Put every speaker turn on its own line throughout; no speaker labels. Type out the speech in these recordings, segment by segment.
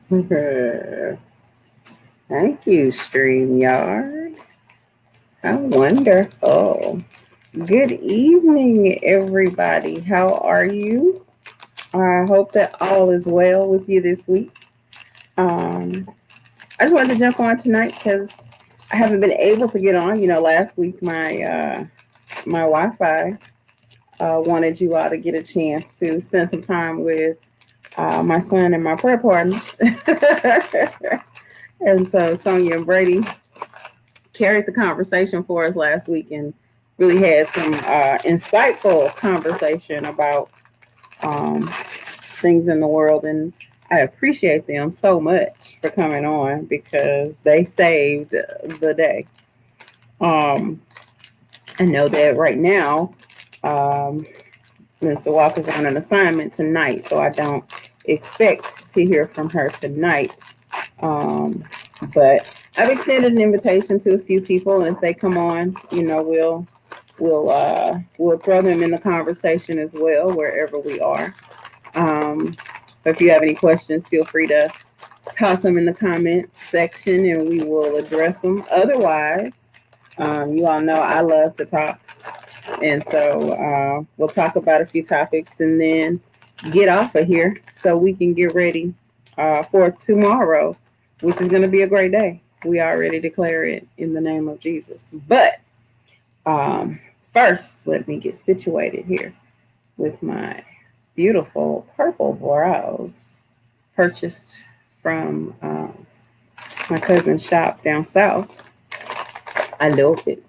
Thank you, StreamYard. How wonderful. Good evening, everybody. How are you? I hope that all is well with you this week. Um, I just wanted to jump on tonight because I haven't been able to get on. Last week my Wi-Fi wanted you all to get a chance to spend some time with my son and my prayer partner. And so Sonia and Brady carried the conversation for us last week and really had some insightful conversation about things in the world. And I appreciate them so much for coming on because they saved the day. Um, I know that right now, um, Mr. Walker's on an assignment tonight, so I don't expect to hear from her tonight. Um, but I've extended an invitation to a few people, and if they come on, we'll throw them in the conversation as well wherever we are. So if you have any questions, feel free to toss them in the comment section, and we will address them. Otherwise, you all know I love to talk, and so we'll talk about a few topics and then get off of here so we can get ready for tomorrow, which is going to be a great day. We already declare it in the name of Jesus. But um, first, let me get situated here with my beautiful purple brows purchased from my cousin's shop down south. I love it.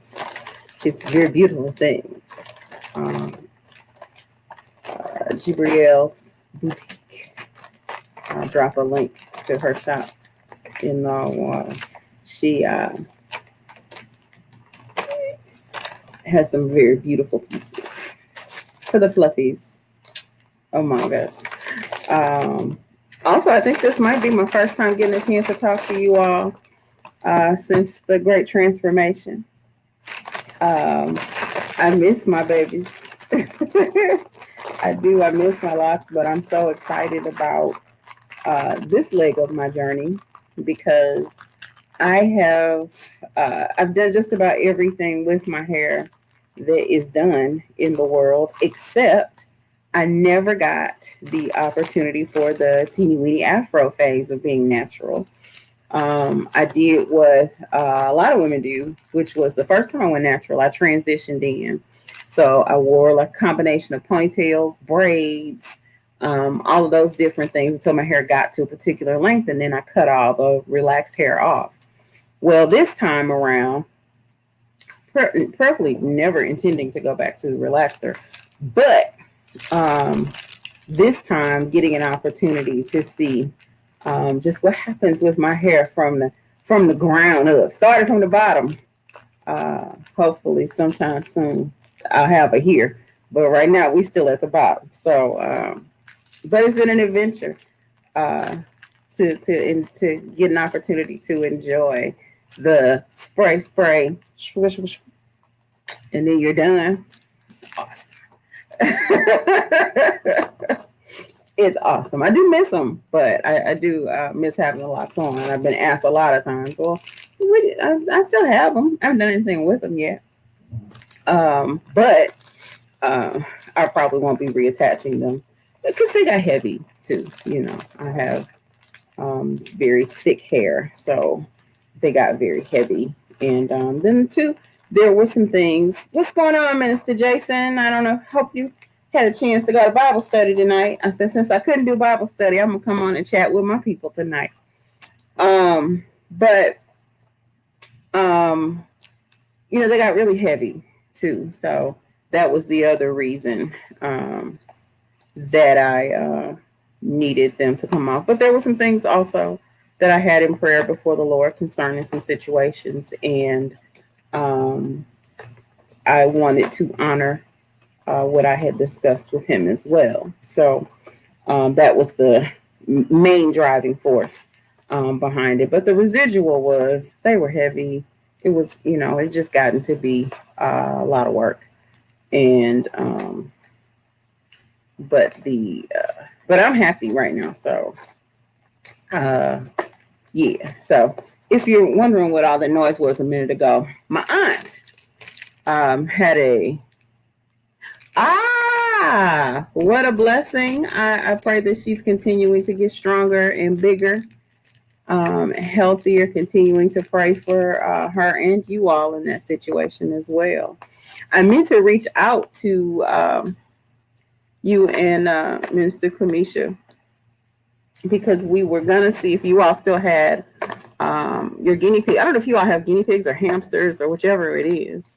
It's very beautiful things. Um, Gibrielle's boutique. I'll drop a link to her shop in she has some very beautiful pieces for the fluffies among us. Um, Also, I think this might be my first time getting a chance to talk to you all since the Great Transformation. Um, I miss my babies. I do. I miss my locks, but I'm so excited about this leg of my journey because I've done just about everything with my hair that is done in the world, except I never got the opportunity for the teeny weeny afro phase of being natural. I did what a lot of women do, which was the first time I went natural, I transitioned in. So I wore like a combination of ponytails, braids, all of those different things until my hair got to a particular length, and then I cut all the relaxed hair off. Well, this time around, perfectly never intending to go back to the relaxer, but um, this time getting an opportunity to see just what happens with my hair from the ground up, started from the bottom. Hopefully, sometime soon I'll have a here, but right now we still at the bottom. So, but it's been an adventure uh, to get an opportunity to enjoy the spray, and then you're done. It's awesome. It's awesome. I do miss them, but I do miss having the locks on. I've been asked a lot of times, well, I still have them. I haven't done anything with them yet. But uh, I probably won't be reattaching them because they got heavy too. I have very thick hair, so they got very heavy. And then too, there were some things. What's going on, Minister Jason? I don't know. Hope you had a chance to go to Bible study tonight. I said since I couldn't do Bible study, I'm gonna come on and chat with my people tonight. But um, they got really heavy too. So that was the other reason that I needed them to come off. But there were some things also that I had in prayer before the Lord concerning some situations, and um, I wanted to honor what I had discussed with him as well. So that was the main driving force behind it. But the residual was they were heavy. It was, it just gotten to be a lot of work. And but the but I'm happy right now. So Uh, yeah. So if you're wondering what all the noise was a minute ago, my aunt had a what a blessing. I pray that she's continuing to get stronger and bigger, healthier, continuing to pray for her and you all in that situation as well. I meant to reach out to you and Minister Kamisha because we were going to see if you all still had your guinea pig. I don't know if you all have guinea pigs or hamsters or whichever it is.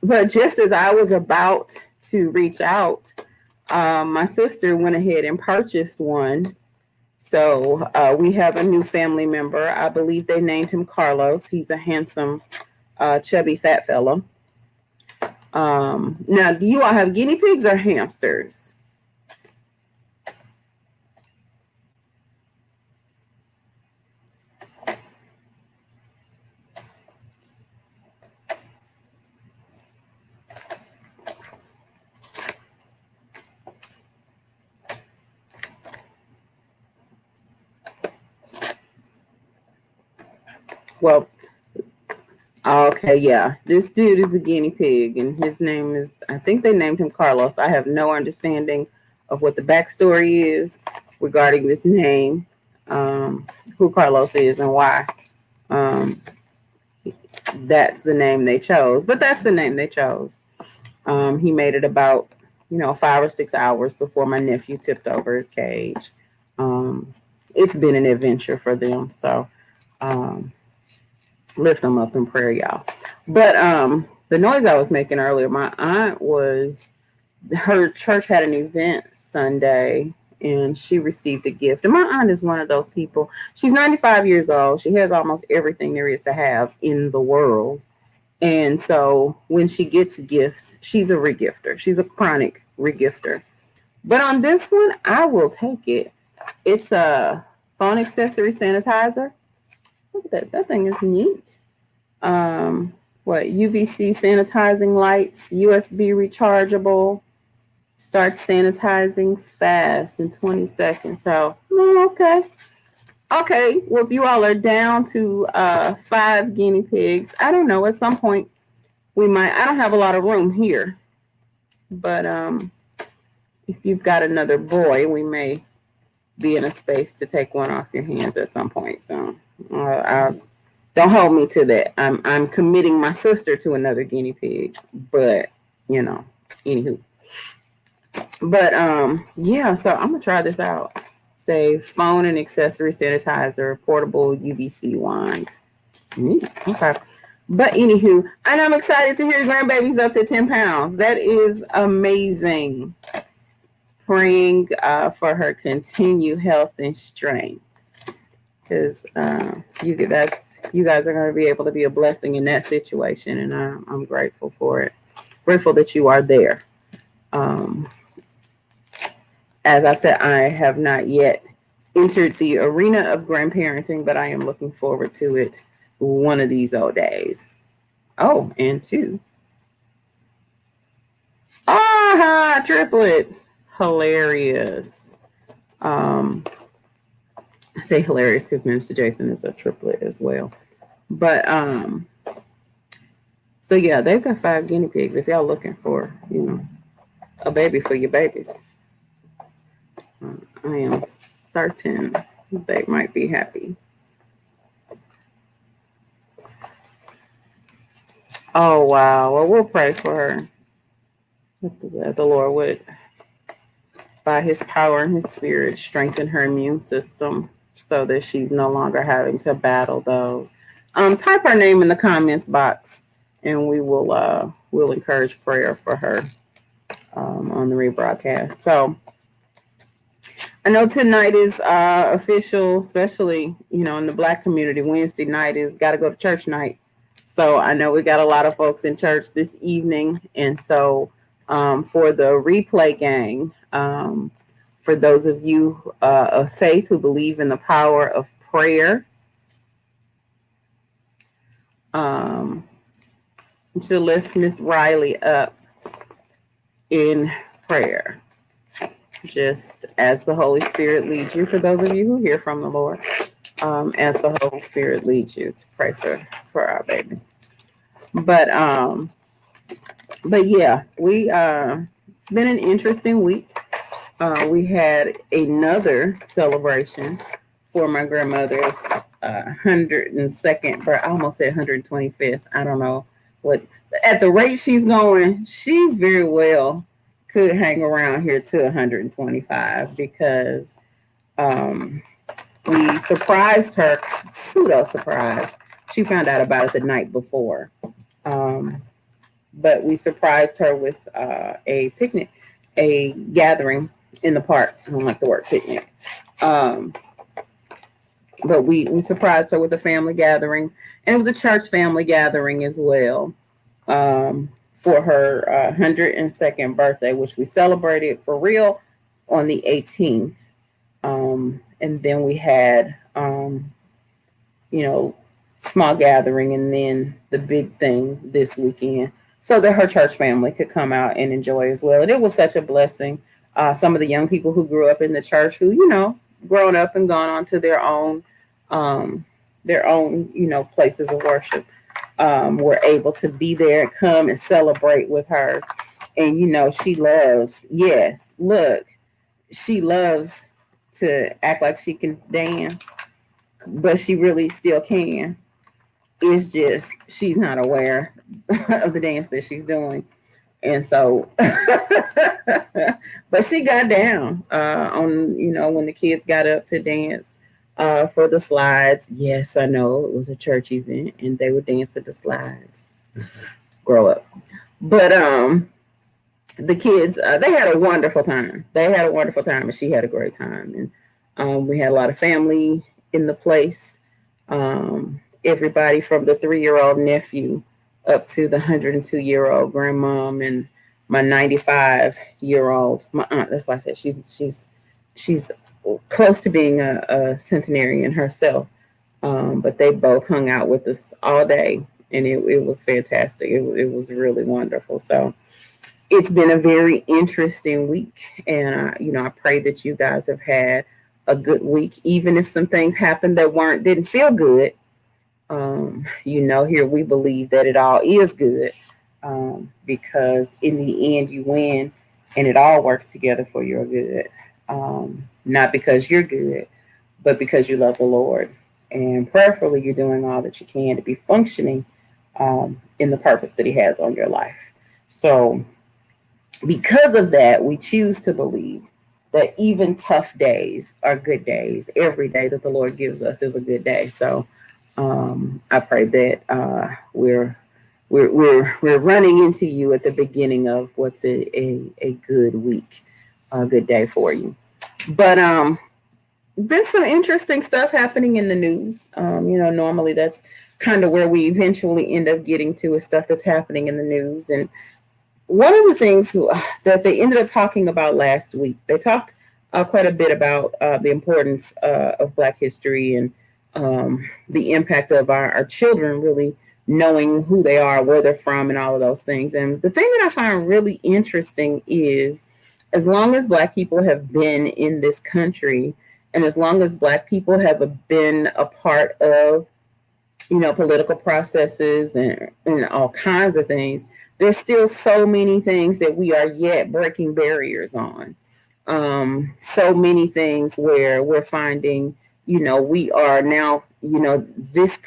But just as I was about to reach out, my sister went ahead and purchased one. So we have a new family member. I believe they named him Carlos. He's a handsome, chubby, fat fellow. Now, do you all have guinea pigs or hamsters? Well, okay, yeah. This dude is a guinea pig, and his name is, I think they named him Carlos. I have no understanding of what the backstory is regarding this name, who Carlos is, and why um, that's the name they chose. But that's the name they chose. He made it about, 5 or 6 hours before my nephew tipped over his cage. Um, it's been an adventure for them. So, um, lift them up in prayer, y'all. But the noise I was making earlier, my aunt was, her church had an event Sunday and she received a gift. And my aunt is one of those people. She's 95 years old. She has almost everything there is to have in the world. And so when she gets gifts, she's a regifter. She's a chronic regifter. But on this one, I will take it. It's a phone accessory sanitizer. Look at that. That thing is neat. What UVC sanitizing lights, USB rechargeable, starts sanitizing fast in 20 seconds. So, okay. Okay. Well, if you all are down to 5 guinea pigs, I don't know. At some point, we might. I don't have a lot of room here, but if you've got another boy, we may be in a space to take one off your hands at some point. So, don't hold me to that. I'm committing my sister to another guinea pig, but anywho. But yeah, so I'm gonna try this out. Say phone and accessory sanitizer, portable UVC wand. Okay. But anywho, and I'm excited to hear grandbaby's up to 10 pounds. That is amazing. Praying for her continued health and strength. Because you guys are going to be able to be a blessing in that situation, and I'm grateful for it. Grateful that you are there. As I said, I have not yet entered the arena of grandparenting, but I am looking forward to it one of these old days. Oh, and 2. Ah, triplets. Hilarious. I say hilarious because Minister Jason is a triplet as well. But so yeah, they've got 5 guinea pigs. If y'all looking for, a baby for your babies, I am certain they might be happy. Oh wow. Well, we'll pray for her. That the Lord would, by his power and his spirit, strengthen her immune system so that she's no longer having to battle those. Type her name in the comments box and we'll encourage prayer for her on the rebroadcast. So I know tonight is official, especially, in the Black community. Wednesday night is got to go to church night. So I know we got a lot of folks in church this evening. And so for the replay gang, for those of you of faith who believe in the power of prayer, to lift Miss Riley up in prayer. just as the Holy Spirit leads you. For those of you who hear from the Lord, as the Holy Spirit leads you to pray for our baby. But yeah, we it's been an interesting week. We had another celebration for my grandmother's 102nd, but I almost said 125th. I don't know what, at the rate she's going, she very well could hang around here to 125 because um, we surprised her, pseudo surprise. She found out about it the night before. Um, but we surprised her with a picnic, a gathering in the park. I don't like the word picnic. Um, but we surprised her with a family gathering, and it was a church family gathering as well, for her 102nd birthday, which we celebrated for real on the 18th. And then we had, you know, small gathering, and then the big thing this weekend, so that her church family could come out and enjoy as well. And it was such a blessing. Some of the young people who grew up in the church, who, you know, grown up and gone on to um, their own, you know, places of worship, were able to be there and come and celebrate with her. And, you know, she loves, yes, look, she loves to act like she can dance, but she really still can. It's just she's not aware of the dance that she's doing. And so, but she got down on, you know, when the kids got up to dance for the slides. Yes, I know it was a church event and they would dance to the slides. Grow up. But the kids, they had a wonderful time. They had a wonderful time, and she had a great time. And we had a lot of family in the place. Everybody from the 3-year-old nephew up to the 102-year-old grandmom and my 95-year-old, my aunt. That's why I said she's close to being a centenarian herself. But they both hung out with us all day, and it was fantastic. It was really wonderful. So it's been a very interesting week, and you know, I pray that you guys have had a good week, even if some things happened that didn't feel good. You know, here we believe that it all is good, because in the end you win, and it all works together for your good. Not because you're good, but because you love the Lord, and prayerfully you're doing all that you can to be functioning in the purpose that He has on your life. So because of that, we choose to believe that even tough days are good days. Every day that the Lord gives us is a good day. So I pray that we're running into you at the beginning of what's a good week, a good day for you. But there's some interesting stuff happening in the news. You know, normally that's kind of where we eventually end up getting to, is stuff that's happening in the news. And one of the things that they ended up talking about last week, they talked quite a bit about the importance of Black history, and the impact of our children really knowing who they are, where they're from, and all of those things. And the thing that I find really interesting is, as long as Black people have been in this country, and as long as Black people have been a part of, you know, political processes and all kinds of things, there's still so many things that we are yet breaking barriers on. So many things where we're finding, you know, we are now, you know, this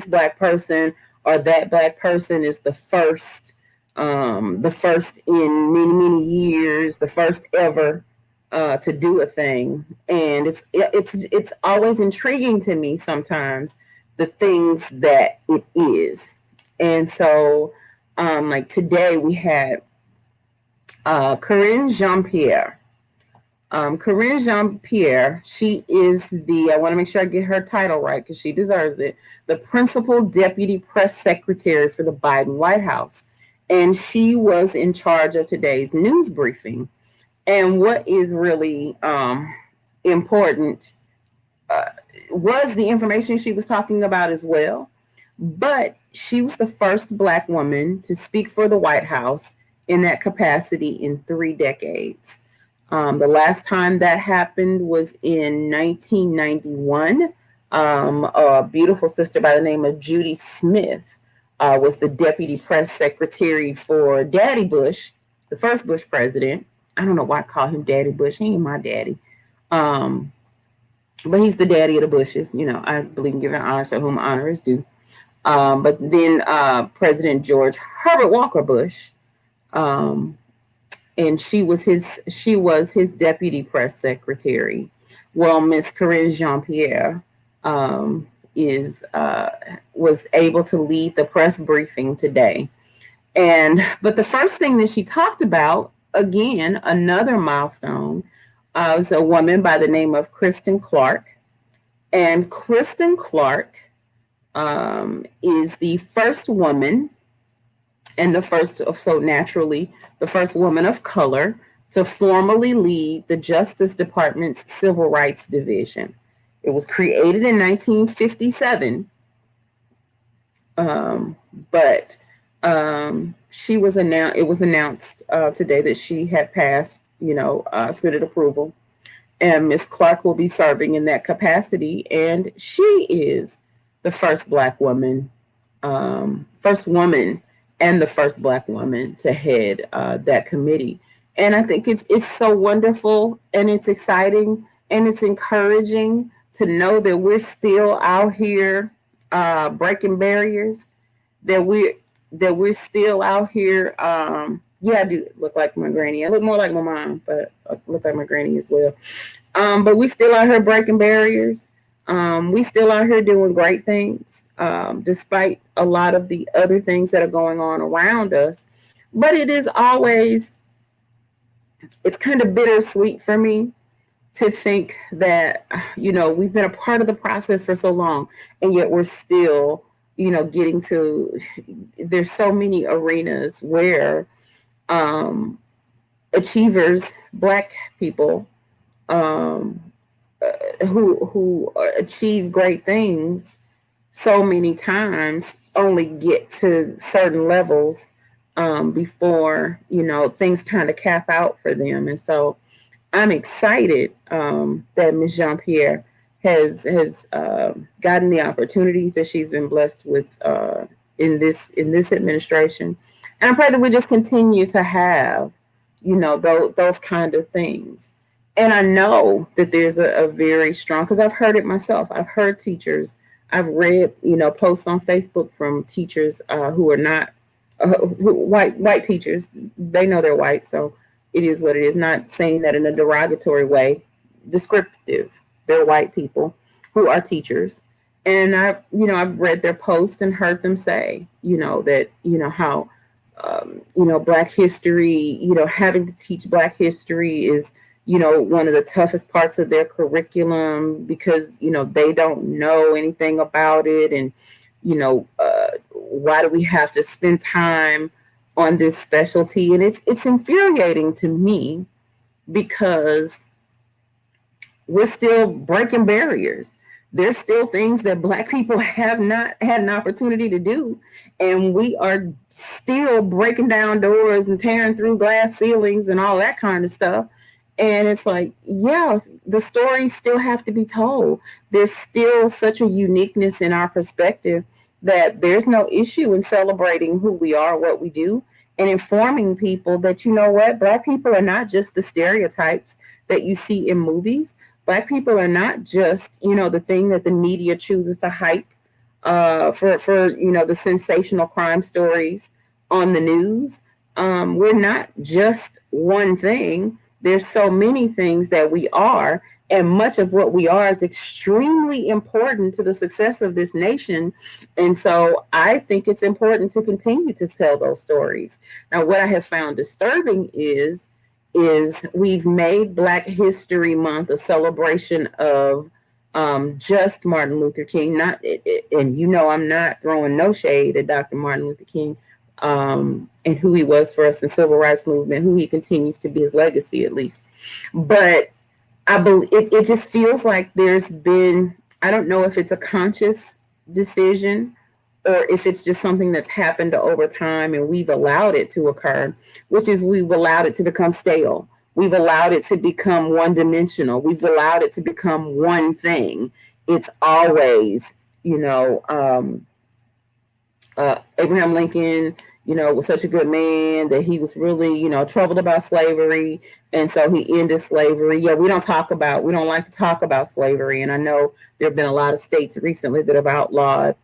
Black person or that Black person is the first in many years, the first ever to do a thing. And it's always intriguing to me sometimes, the things that it is. And so like today we had Karine Jean-Pierre. Karine Jean-Pierre, she is I want to make sure I get her title right because she deserves it, the Principal Deputy Press Secretary for the Biden White House. And she was in charge of today's news briefing. And what is really important was the information she was talking about as well. But she was the first Black woman to speak for the White House in that capacity in 3 decades. The last time that happened was in 1991. A beautiful sister by the name of Judy Smith was the deputy press secretary for Daddy Bush, the first Bush president. I don't know why I call him Daddy Bush. He ain't my daddy. Um, but he's the daddy of the Bushes. You know, I believe in giving honor to whom honor is due. But then President George Herbert Walker Bush, um, and she was his deputy press secretary. Well, Miss Corinne Jean Pierre is was able to lead the press briefing today, but the first thing that she talked about, again, another milestone, was a woman by the name of Kristen Clark, and Kristen Clark is the first woman and the first, so naturally, the first woman of color to formally lead the Justice Department's Civil Rights Division. It was created in 1957, but she was announced. It was announced today that she had passed, Senate approval, and Miss Clark will be serving in that capacity. And she is the first Black woman, first woman and the first Black woman to head that committee. And I think it's so wonderful, and it's exciting, and it's encouraging to know that we're still out here breaking barriers, that we're still out here. Yeah, I do look like my granny. I look more like my mom, but I look like my granny as well. But we still out here breaking barriers. We still out here doing great things, despite a lot of the other things that are going on around us. But it's kind of bittersweet for me to think that, we've been a part of the process for so long, and yet we're still, getting to, there's so many arenas where achievers, Black people, um, who achieve great things so many times only get to certain levels before things kind of cap out for them. And so I'm excited that Ms. Jean Pierre has gotten the opportunities that she's been blessed with in this administration, and I pray that we just continue to have those kind of things. And I know that there's a very strong, because I've heard it myself. I've heard teachers. I've read posts on Facebook from teachers who are not white teachers. They know they're white, so it is what it is. Not saying that in a derogatory way, descriptive. They're white people who are teachers, and I've read their posts and heard them say, that how Black history, having to teach Black history is one of the toughest parts of their curriculum because they don't know anything about it, and why do we have to spend time on this specialty? And it's infuriating to me because we're still breaking barriers. There's still things that Black people have not had an opportunity to do. And we are still breaking down doors and tearing through glass ceilings and all that kind of stuff. And it's like, yeah, the stories still have to be told. There's still such a uniqueness in our perspective that there's no issue in celebrating who we are, what we do, and informing people that, Black people are not just the stereotypes that you see in movies. Black people are not just, the thing that the media chooses to hype for the sensational crime stories on the news. We're not just one thing. There's so many things that we are, and much of what we are is extremely important to the success of this nation. And so I think it's important to continue to tell those stories. Now, what I have found disturbing is we've made Black History Month a celebration of just Martin Luther King. And I'm not throwing no shade at Dr. Martin Luther King and who he was for us in the civil rights movement, who he continues to be, his legacy at least. But I believe it just feels like there's been, I don't know if it's a conscious decision or if it's just something that's happened over time and we've allowed it to occur, which is we've allowed it to become stale. We've allowed it to become one dimensional. We've allowed it to become one thing. It's always, you know, Abraham Lincoln, was such a good man that he was really, troubled about slavery. And so he ended slavery. Yeah, we don't like to talk about slavery. And I know there have been a lot of states recently that have outlawed,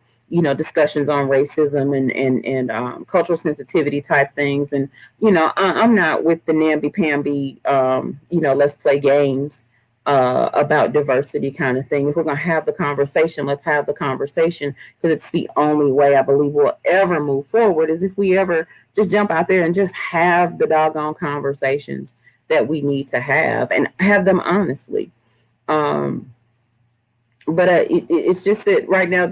discussions on racism and cultural sensitivity type things. And, I'm not with the namby-pamby, let's play games about diversity kind of thing. If we're going to have the conversation, let's have the conversation, because it's the only way I believe we'll ever move forward is if we ever just jump out there and just have the doggone conversations that we need to have and have them honestly. But it's just that right now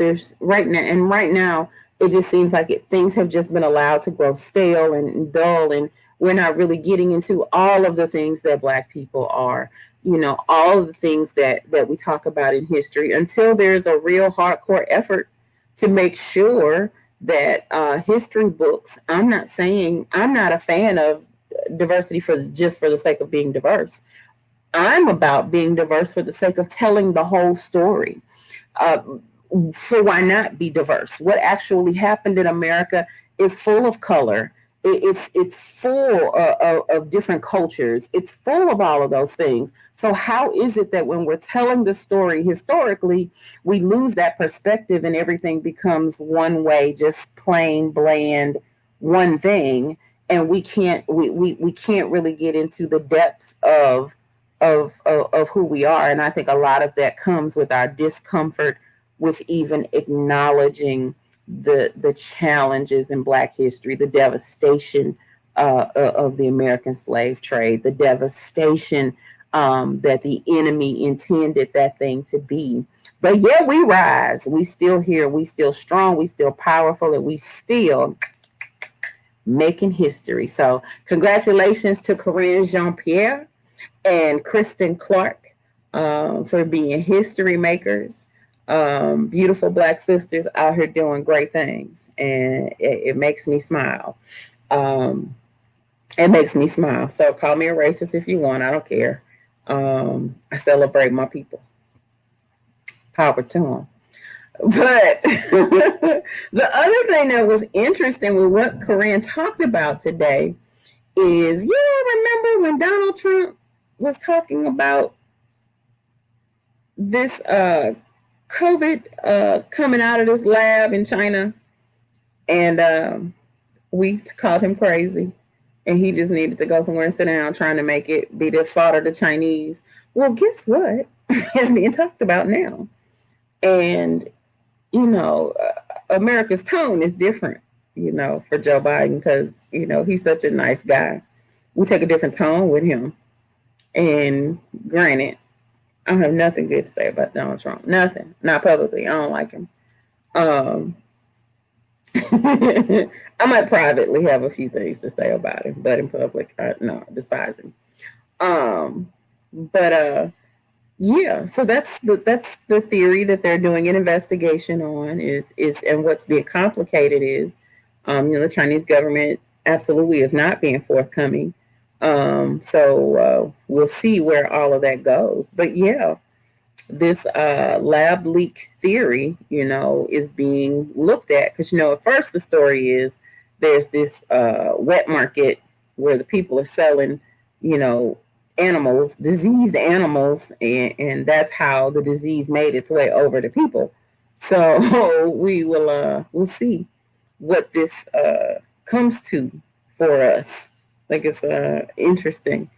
it just seems like things have just been allowed to grow stale and dull, and we're not really getting into all of the things that Black people are, all of the things that we talk about in history, until there's a real hardcore effort to make sure that history books. I'm not a fan of diversity for the sake of being diverse. I'm about being diverse for the sake of telling the whole story. So why not be diverse? What actually happened in America is full of color. It's full of different cultures. It's full of all of those things. So how is it that when we're telling the story historically, we lose that perspective and everything becomes one way, just plain bland, one thing, and we can't really get into the depths of who we are. And I think a lot of that comes with our discomfort with even acknowledging the challenges in Black history, the devastation of the American slave trade, the devastation that the enemy intended that thing to be. But yeah, we rise. We still here. We still strong. We still powerful, and we still making history. So congratulations to Corinne Jean-Pierre and Kristen Clark for being history makers. Beautiful Black sisters out here doing great things, and it makes me smile. It makes me smile. So call me a racist if you want. I don't care. I celebrate my people. Power to them. But the other thing that was interesting with what Corinne talked about today is, remember when Donald Trump was talking about this COVID coming out of this lab in China, and we called him crazy, and he just needed to go somewhere and sit down, trying to make it be the fault of the Chinese. Well, guess what? It's being talked about now, and America's tone is different, for Joe Biden, because he's such a nice guy. We take a different tone with him, and granted, I don't have nothing good to say about Donald Trump. Nothing. Not publicly. I don't like him. I might privately have a few things to say about him, but in public, no, I despise him. Yeah, so that's the theory that they're doing an investigation on is and what's being complicated is, the Chinese government absolutely is not being forthcoming. So we'll see where all of that goes. But yeah, this lab leak theory, is being looked at because, at first the story is there's this wet market where the people are selling, animals, diseased animals, and that's how the disease made its way over to people. So we'll see what this comes to for us. Like, it's interesting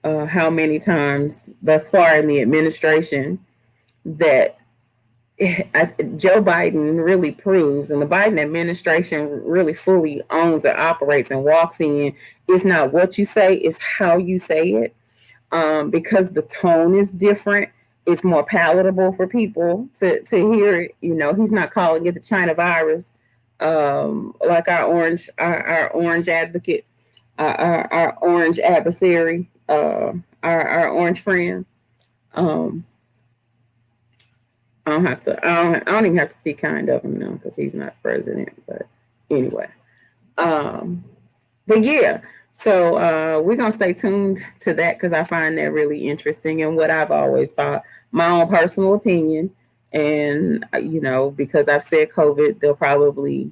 how many times thus far in the administration that Joe Biden really proves, and the Biden administration really fully owns and operates and walks in, it's not what you say, it's how you say it. Because the tone is different, it's more palatable for people to hear it. He's not calling it the China virus, like our orange advocate, our orange adversary, our orange friend. I don't even have to speak kind of him now because he's not president. But anyway, but yeah. So we're gonna stay tuned to that because I find that really interesting and what I've always thought, my own personal opinion. And because I've said COVID, they'll probably,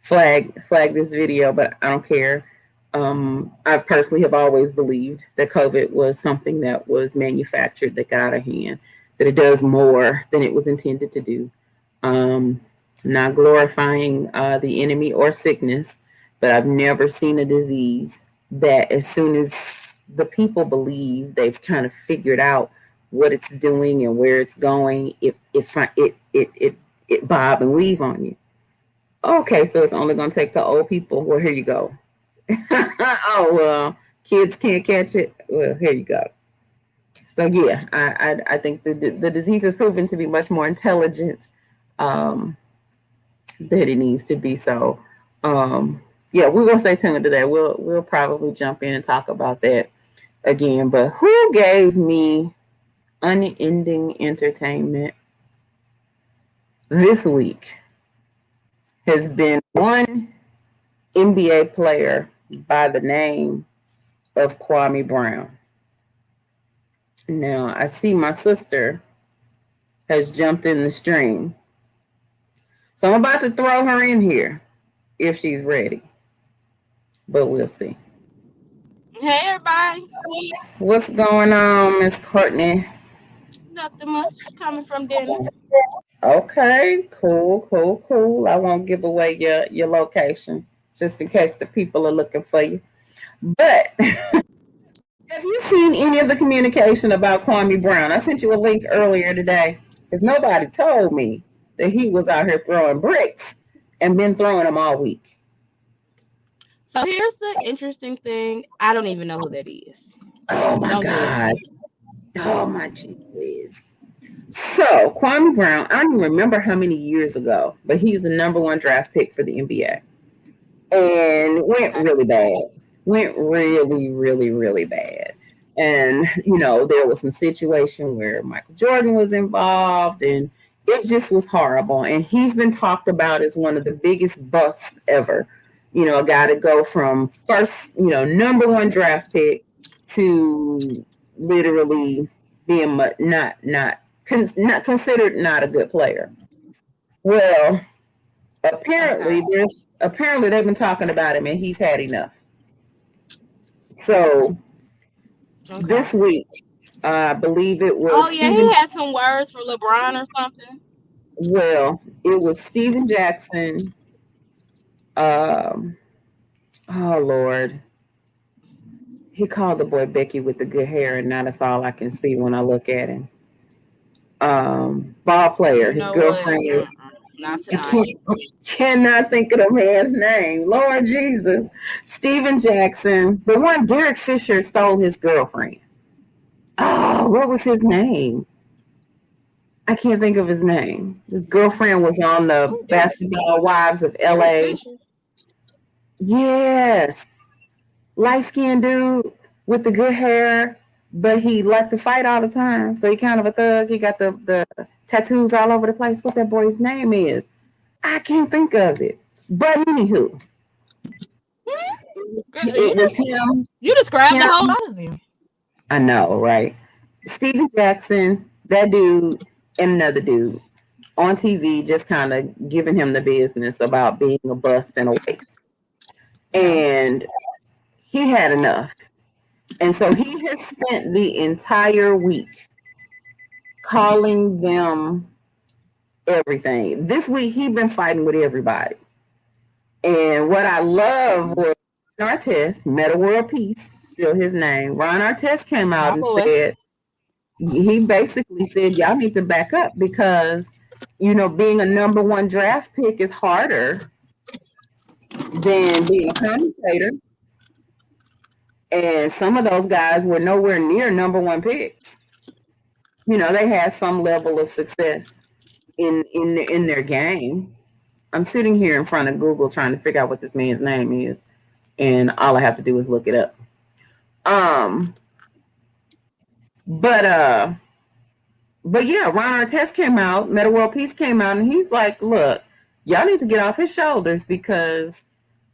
flag this video, but I don't care. I personally have always believed that COVID was something that was manufactured that got out of hand, that it does more than it was intended to do. Um, Not glorifying the enemy or sickness, but I've never seen a disease that as soon as the people believe they've kind of figured out what it's doing and where it's going, it bob and weave on you. Okay, so it's only going to take the old people. Well, here you go. Oh well, kids can't catch it. Well, here you go. So yeah, I think the disease has proven to be much more intelligent um, than it needs to be. So yeah, we're gonna stay tuned to that. We'll probably jump in and talk about that again. But who gave me unending entertainment this week has been one NBA player by the name of Kwame Brown. Now, I see my sister has jumped in the stream. So I'm about to throw her in here if she's ready. But we'll see.
Hey everybody.
What's going on, Miss Courtney?
Nothing much coming from dinner.
Okay, cool. I won't give away your location just in case the people are looking for you. But have you seen any of the communication about Kwame Brown? I sent you a link earlier today because nobody told me that he was out here throwing bricks and been throwing them all week.
So here's the interesting thing. I don't even know who that is.
Oh my
Don't judge
God.
me.
Oh my jeez. So Kwame Brown, I don't even remember how many years ago, but he's the number one draft pick for the NBA. And went
Okay.
really bad. Went really bad. And there was some situation where Michael Jordan was involved, and it just was horrible. And he's been talked about as one of the biggest busts ever. A guy to go from first, number one draft pick to literally being not considered not a good player. Well, apparently
Okay.
they've been talking about him and he's had enough. So this
Okay.
week, I believe it was
Oh yeah,
Stephen.
he had some words for LeBron or something.
Well, it was Stephen Jackson. Um, oh Lord, he called the boy Becky with the good hair, and now that's all I can see when I look at him. Ball player.
You
His
know what?
girlfriend is.
Not
I
tonight.
cannot think of the man's name. Lord Jesus, Stephen Jackson. The one Derek Fisher stole his girlfriend. Oh, what was his name? I can't think of his name. His girlfriend was on the
Who did
Basketball Wives of
Derek
LA.
Fisher?
Yes. Light skinned dude with the good hair, but he liked to fight all the time. So he kind of a thug. He got the tattoos all over the place. What that boy's name is. I can't think of it. But anywho,
Girl,
it was him.
you described
Him.
the whole lot of them.
I know, right? Steven Jackson, that dude, and another dude on TV just kind of giving him the business about being a bust and a waste.
Okay.
And he had enough. And so he has spent the entire week calling them everything. This week he been fighting with everybody. And what I love was Ron Artest, Meta World Peace, still his name. Ron Artest came out
My
and
boy.
said, he basically said, y'all need to back up because, being a number one draft pick is harder than being a commentator. And some of those guys were nowhere near number one picks. They had some level of success in their game. I'm sitting here in front of Google trying to figure out what this man's name is, and all I have to do is look it up. Um, but but yeah, Ron Artest came out, Meta World Peace came out, and he's like, look, y'all need to get off his shoulders because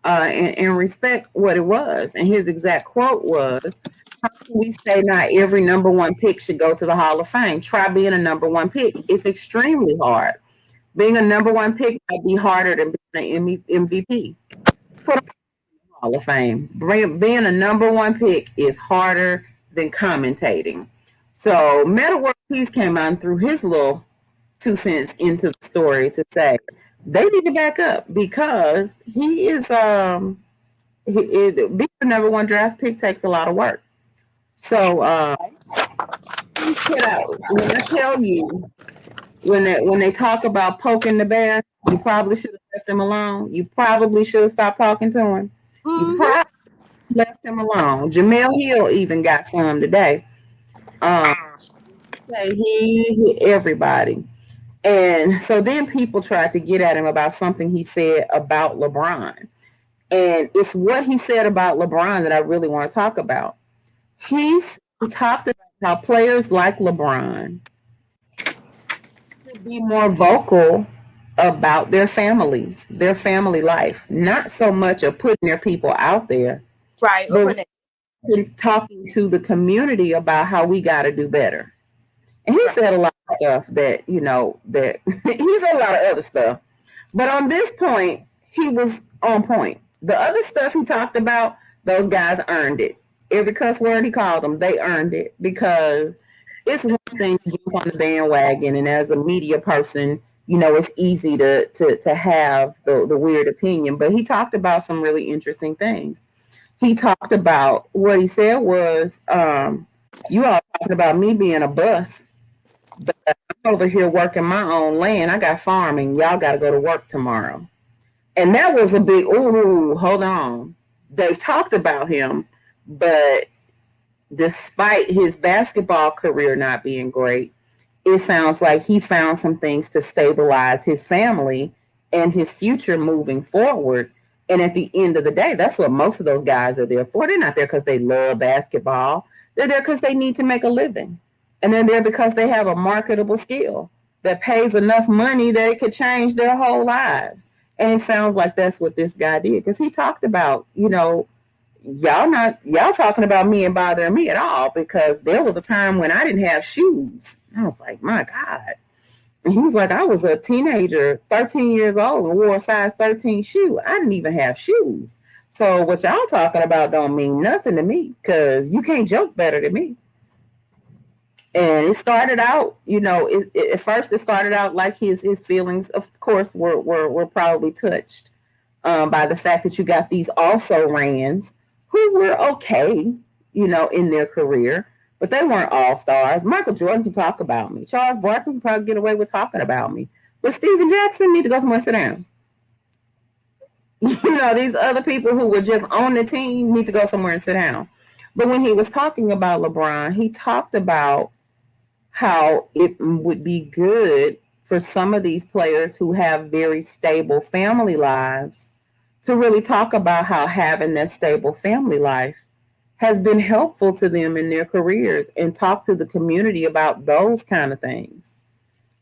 and respect what it was. And his exact quote was, how can we say not every number one pick should go to the Hall of Fame? Try being a number one pick. It's extremely hard. Being a number one pick might be harder than being an MVP. Put on the Hall of Fame. Being a number one pick is harder than commentating. So Metta World Peace came out and threw his little 2 cents into the story to say they need to back up because he is being the number one draft pick takes a lot of work. So he put out, when I tell you, when they talk about poking the bear, you probably should have left him alone. You probably should have stopped talking to him. You probably left him alone. Jamel Hill even got some today. He hit everybody. And so then people tried to get at him about something he said about LeBron. And it's what he said about LeBron that I really want to talk about. He talked about how players like LeBron should be more vocal about their families, their family life, not so much of putting their people out there,
Right.
but talking to the community about how we got to do better. And he said a lot of stuff that, that he said a lot of other stuff. But on this point, he was on point. The other stuff he talked about, those guys earned it. Every cuss word he called them, they earned it because it's one thing to jump on the bandwagon. And as a media person, it's easy to have the weird opinion. But he talked about some really interesting things. He talked about what he said was, you all talking about me being a bus. But I'm over here working my own land. I got farming. Y'all got to go to work tomorrow. And that was a big, ooh, hold on. They talked about him, but despite his basketball career not being great, it sounds like he found some things to stabilize his family and his future moving forward. And at the end of the day, that's what most of those guys are there for. They're not there because they love basketball. They're there because they need to make a living. And they're there because they have a marketable skill that pays enough money that it could change their whole lives. And it sounds like that's what this guy did because he talked about, y'all talking about me and bothering me at all because there was a time when I didn't have shoes. I was like, my God. And he was like, I was a teenager, 13 years old, and wore a size 13 shoe. I didn't even have shoes. So what y'all talking about don't mean nothing to me because you can't joke better than me. And it started out, at first it started out like his feelings, of course, were probably touched by the fact that you got these also rans who were okay, in their career, but they weren't all stars. Michael Jordan can talk about me. Charles Barkley can probably get away with talking about me. But Steven Jackson need to go somewhere and sit down. These other people who were just on the team need to go somewhere and sit down. But when he was talking about LeBron, he talked about how it would be good for some of these players who have very stable family lives to really talk about how having that stable family life has been helpful to them in their careers and talk to the community about those kind of things.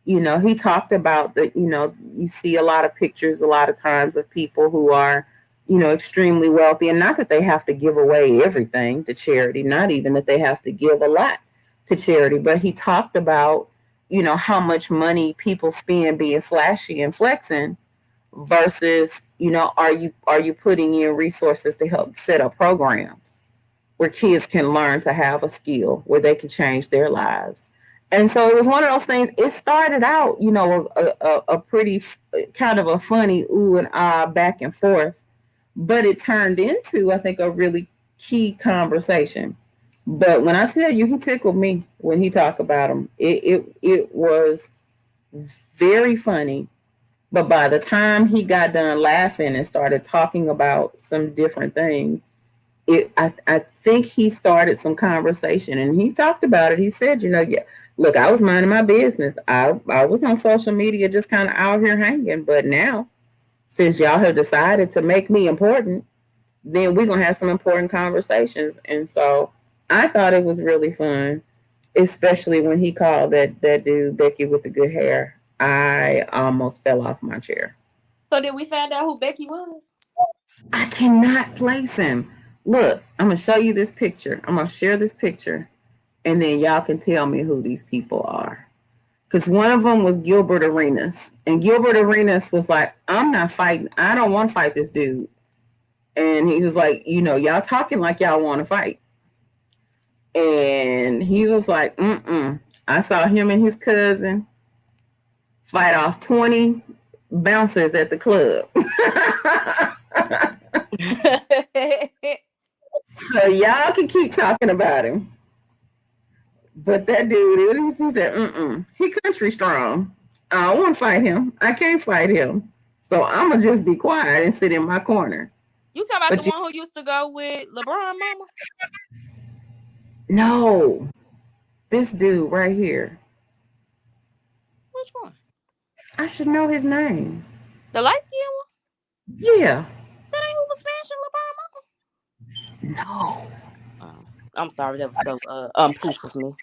He talked about that, you see a lot of pictures a lot of times of people who are, extremely wealthy, and not that they have to give away everything to charity, not even that they have to give a lot to charity, but he talked about, how much money people spend being flashy and flexing versus, are you putting in resources to help set up programs where kids can learn to have a skill where they can change their lives. And so it was one of those things. It started out, a pretty kind of a funny ooh and ah back and forth, but it turned into, I think, a really key conversation. But when I tell you, he tickled me when he talked about him. It was very funny. But by the time he got done laughing and started talking about some different things, I think he started some conversation and he talked about it. He said, yeah, look, I was minding my business. I was on social media just kind of out here hanging. But now, since y'all have decided to make me important, then we're going to have some important conversations. And so I thought it was really fun, especially when he called that dude Becky with the good hair. I almost fell off my chair.
So did we find out who Becky was?
I cannot place him. Look, I'm gonna show you this picture. I'm gonna share this picture, and then y'all can tell me who these people are. Because one of them was Gilbert Arenas, and Gilbert Arenas was like, "I'm not fighting. I don't want to fight this dude." And he was like, "Y'all talking like y'all want to fight." And he was like, "Mm-mm." I saw him and his cousin fight off 20 bouncers at the club. So y'all can keep talking about him. But that dude, he said, "Mm-mm. He country strong. I don't want to fight him. I can't fight him. So I'm going to just be quiet and sit in my corner."
You talking about the one who used to go with LeBron mama?
No. This dude right here.
Which one?
I should know his name.
The light-skinned one?
Yeah.
That ain't who was smashing LeBron mama?
No.
I'm sorry, that was so uncouth of me.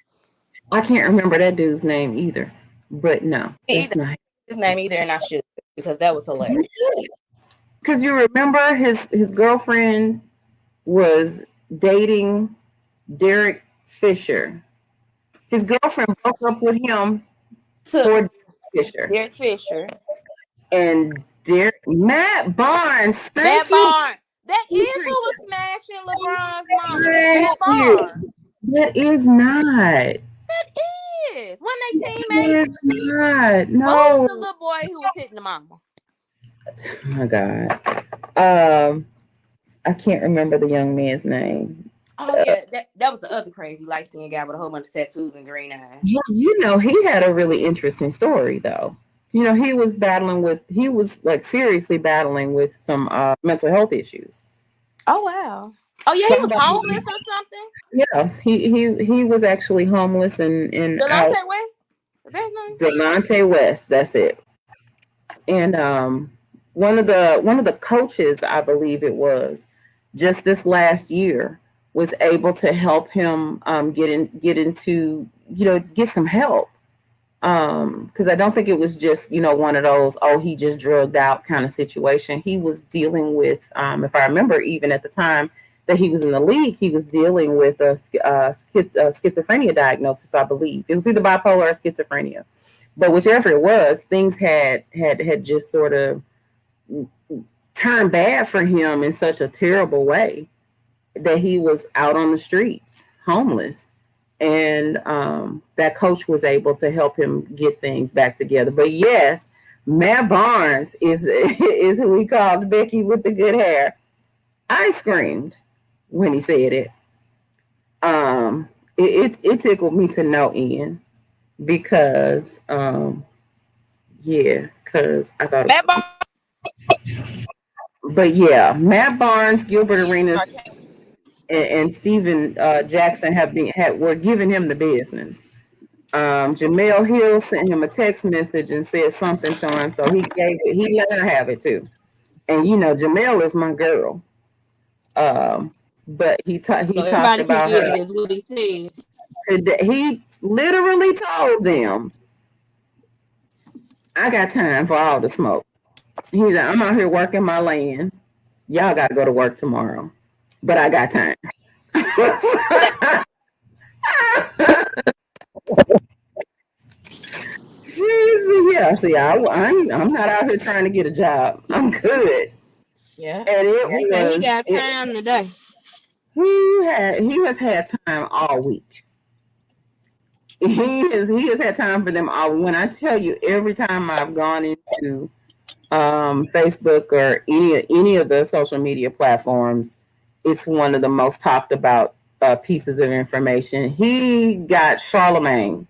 I can't remember that dude's name either. But no, it's not
his name either, and I should, because that was hilarious.
Because you remember his girlfriend was dating Derek Fisher. His girlfriend broke up with him for
Derek Fisher.
And Matt Barnes.
Matt Barnes. That is who was smashing LeBron's mama. Matt Barnes.
That is not.
That is. When they teammates.
It's not. No.
What was the little boy who was hitting the mama?
Oh my God. I can't remember the young man's name.
Oh yeah, that was the other crazy light-skinned guy with a whole bunch of tattoos and green eyes.
He had a really interesting story though. He was like seriously battling with some mental health issues.
Oh wow. Oh yeah, he was homeless or something.
Yeah, he was actually homeless and
Delonte West. Is that his name?
Delonte West. That's it. And one of the coaches, I believe it was, just this last year, was able to help him get some help. Because I don't think it was just, one of those, he just drugged out kind of situation. He was dealing with, if I remember, even at the time that he was in the league, he was dealing with a schizophrenia diagnosis, I believe. It was either bipolar or schizophrenia. But whichever it was, things had just sort of turned bad for him in such a terrible way that he was out on the streets, homeless. And that coach was able to help him get things back together. But yes, Matt Barnes is who we called Becky with the good hair. I screamed when he said it. It tickled me to no end because because I thought
Matt Barnes.
But yeah, Matt Barnes, Gilbert Arenas, and Steven Jackson were giving him the business. Jamel Hill sent him a text message and said something to him, so he let her have it too. And Jamel is my girl. But he talked about her.
Is what he said.
He literally told them, "I got time for all the smoke." He's like, "I'm out here working my land. Y'all got to go to work tomorrow, but I got time." Yeah, see, I'm not out here trying to get a job. I'm good.
Yeah,
and
he got time today.
He has had time all week. He has had time for them all. When I tell you, every time I've gone into Facebook or any of the social media platforms, it's one of the most talked about pieces of information. He got Charlamagne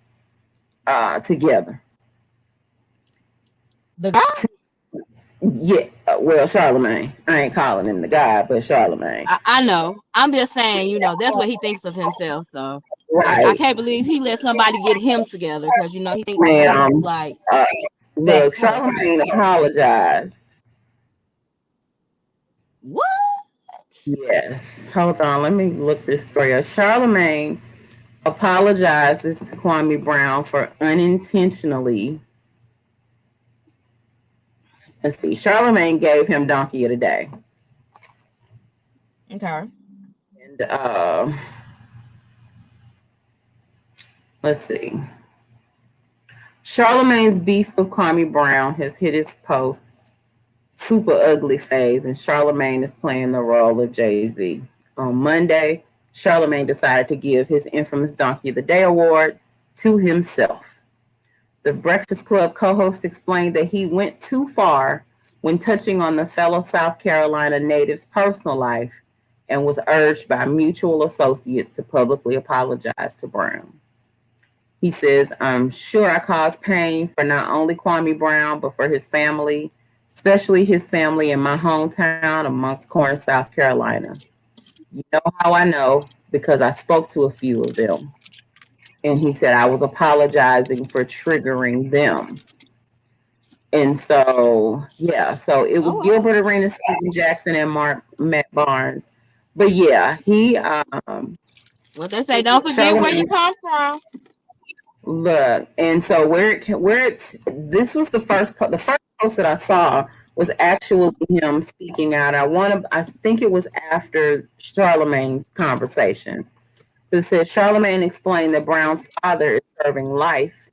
together.
The guy?
Yeah, well, Charlamagne. I ain't calling him the guy, but Charlamagne.
I know. I'm just saying, that's what he thinks of himself. So
right.
I can't believe he let somebody get him together because he thinks like.
Look, Charlamagne apologized.
What?
Yes. Hold on. Let me look this story up. Charlamagne apologizes to Kwame Brown for unintentionally. Let's see. Charlamagne gave him Donkey of the Day.
Okay.
And let's see. Charlemagne's beef with Kwame Brown has hit its post super ugly phase, and Charlemagne is playing the role of Jay-Z. On Monday, Charlemagne decided to give his infamous Donkey of the Day award to himself. The Breakfast Club co-host explained that he went too far when touching on the fellow South Carolina native's personal life and was urged by mutual associates to publicly apologize to Brown. He says, I'm sure I caused pain for not only Kwame Brown, but for his family, especially his family in my hometown of Monks Corner, South Carolina. You know how I know? Because I spoke to a few of them. And he said, I was apologizing for triggering them. And so, yeah, so it was
Oh, wow.
Gilbert Arenas, Stephen Jackson, and Matt Barnes. But yeah,
What they say, don't forget where you come from.
look, and so this was the first post that I saw was actually him speaking out. I think it was after Charlemagne's conversation. It said Charlemagne explained that Brown's father is serving life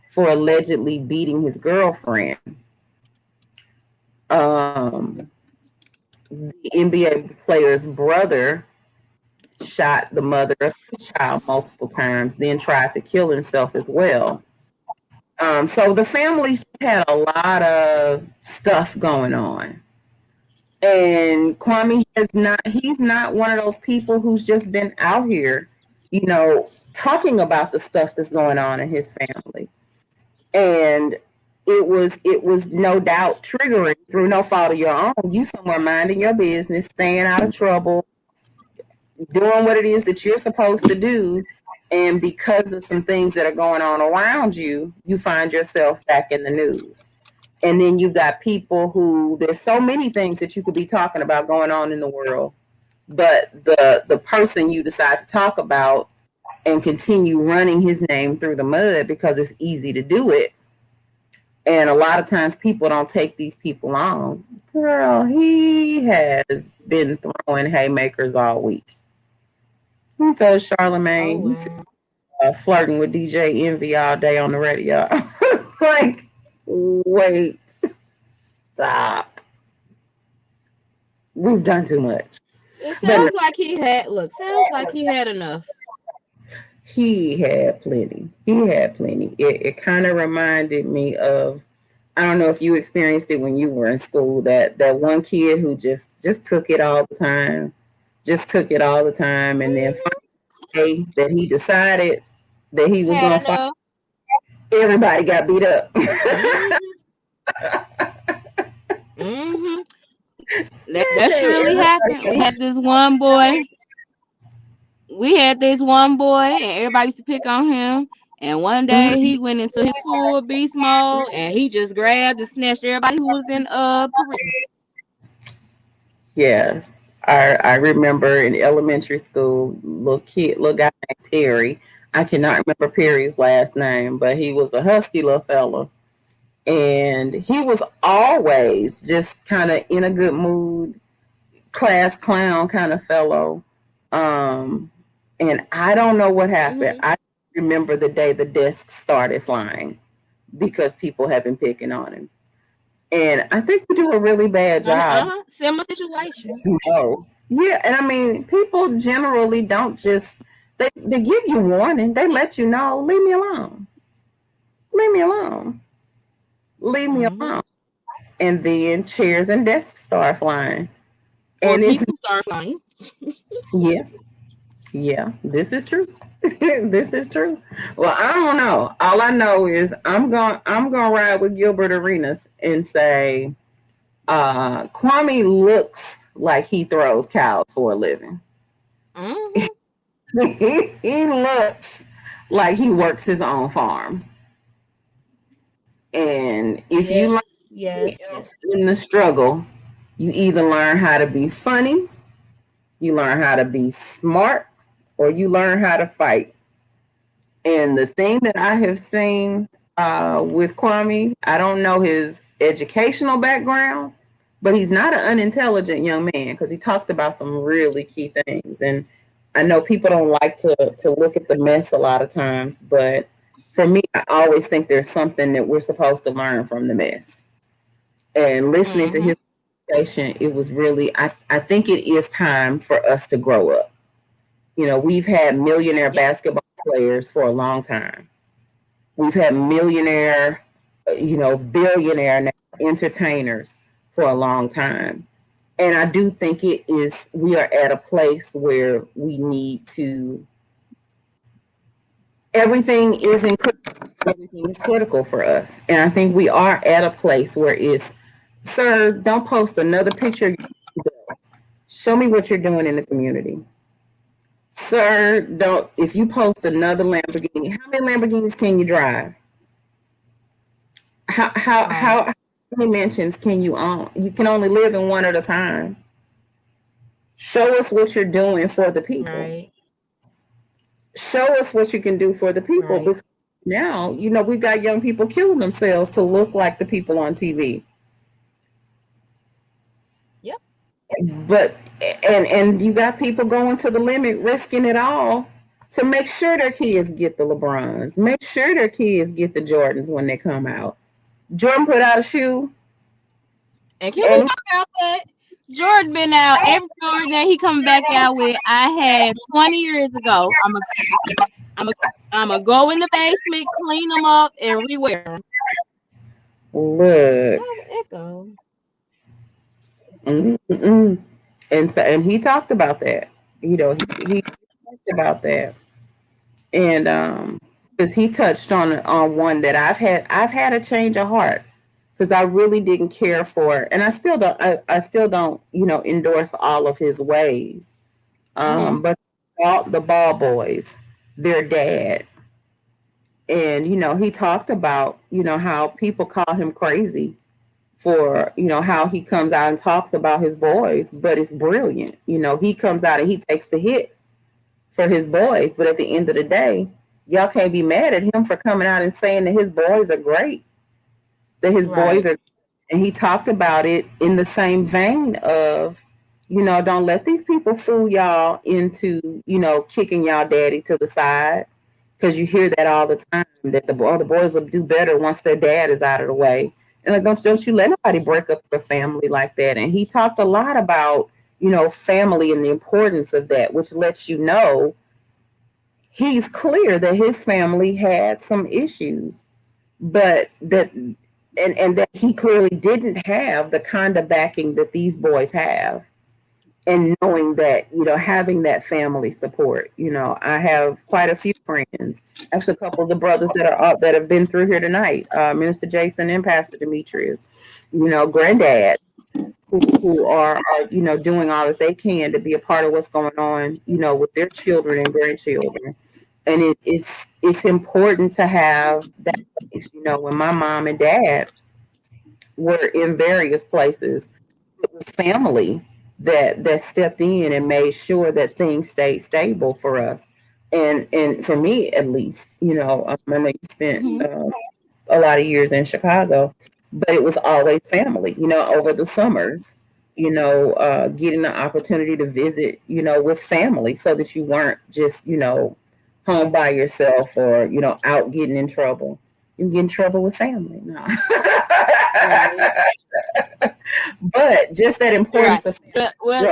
for allegedly beating his girlfriend. The NBA player's brother shot the mother of his child multiple times, then tried to kill himself as well. So the family's had a lot of stuff going on. And Kwame he's not one of those people who's just been out here, talking about the stuff that's going on in his family. And it was no doubt triggering through no fault of your own. You somewhere minding your business, staying out of trouble, doing what it is that you're supposed to do. And because of some things that are going on around you, you find yourself back in the news. And then you've got people who, there's so many things that you could be talking about going on in the world, but the person you decide to talk about and continue running his name through the mud because it's easy to do it. And a lot of times people don't take these people on. Girl, he has been throwing haymakers all week. He told Charlemagne he's flirting with DJ Envy all day on the radio. It's like, wait, stop. We've done too much.
It sounds like he had enough.
He had plenty. It kind of reminded me of, I don't know if you experienced it when you were in school, that one kid who just took it all the time. And then finally that he decided that he was going to fight, everybody got beat up.
Mm-hmm. That's really happened. We had this one boy, and everybody used to pick on him. And one day he went into his full beast mode, and he just grabbed and snatched everybody who was in parade.
Yes, I remember in elementary school, little guy named Perry. I cannot remember Perry's last name, but he was a husky little fella. And he was always just kind of in a good mood, class clown kind of fellow. And I don't know what happened. I remember the day the desk started flying because people have been picking on him. And I think we do a really bad job.
Similar situation.
Oh, yeah. And I mean, people generally don't just, they give you warning. They let you know, leave me alone. And then chairs and desks start flying.
And people start flying.
Yeah, this is true. This is true. Well, I don't know. All I know is I'm gonna ride with Gilbert Arenas and say, Kwame looks like he throws cows for a living. He looks like he works his own farm. And if you learn in the struggle, you either learn how to be funny, you learn how to be smart, or you learn how to fight. And the thing that I have seen with Kwame, I don't know his educational background, but he's not an unintelligent young man because he talked about some really key things. And I know people don't like to look at the mess a lot of times, but for me, I always think there's something that we're supposed to learn from the mess. And listening to his conversation, it was really, I think it is time for us to grow up. You know, we've had millionaire basketball players for a long time. We've had millionaire, billionaire entertainers for a long time. And I do think we are at a place where we need to, everything is critical for us. And I think we are at a place where sir, don't post another picture. Show me what you're doing in the community. Sir, if you post another Lamborghini, how many Lamborghinis can you drive? How many mansions can you own? You can only live in one at a time. Show us what you're doing for the people.
Right.
Show us what you can do for the people.
Right.
Because now, we've got young people killing themselves to look like the people on TV.
Yep.
But and you got people going to the limit, risking it all to make sure their kids get the LeBrons, make sure their kids get the Jordans when they come out. Jordan put out a shoe.
And can we talk about that? Jordan been out every Jordan that he coming back out with. I had 20 years ago. I'm a go in the basement, clean them up, and rewear them.
Look.
Echo.
And he talked about that. He talked about that, and because he touched on one that I've had a change of heart. Because I really didn't care for, and I still don't, endorse all of his ways. But the ball boys, their dad, and he talked about how people call him crazy for how he comes out and talks about his boys, but it's brilliant. He comes out and he takes the hit for his boys, but at the end of the day, y'all can't be mad at him for coming out and saying that his boys are great. That his boys are, and he talked about it in the same vein of, don't let these people fool y'all into, kicking y'all daddy to the side, because you hear that all the time, that the boys will do better once their dad is out of the way. And like, don't you let nobody break up your family like that. And he talked a lot about, family and the importance of that, which lets you know he's clear that his family had some issues, but that and that he clearly didn't have the kind of backing that these boys have. And knowing that, having that family support, I have quite a few friends, actually a couple of the brothers that have been through here tonight, Minister Jason and Pastor Demetrius, granddad, who are doing all that they can to be a part of what's going on, with their children and grandchildren. And it's important to have that place. When my mom and dad were in various places, it was family that stepped in and made sure that things stayed stable for us. And for me, at least, I know you spent a lot of years in Chicago, but it was always family, over the summers, getting the opportunity to visit, with family, so that you weren't just, home by yourself or, out getting in trouble. You get in trouble with family. No. But just that importance of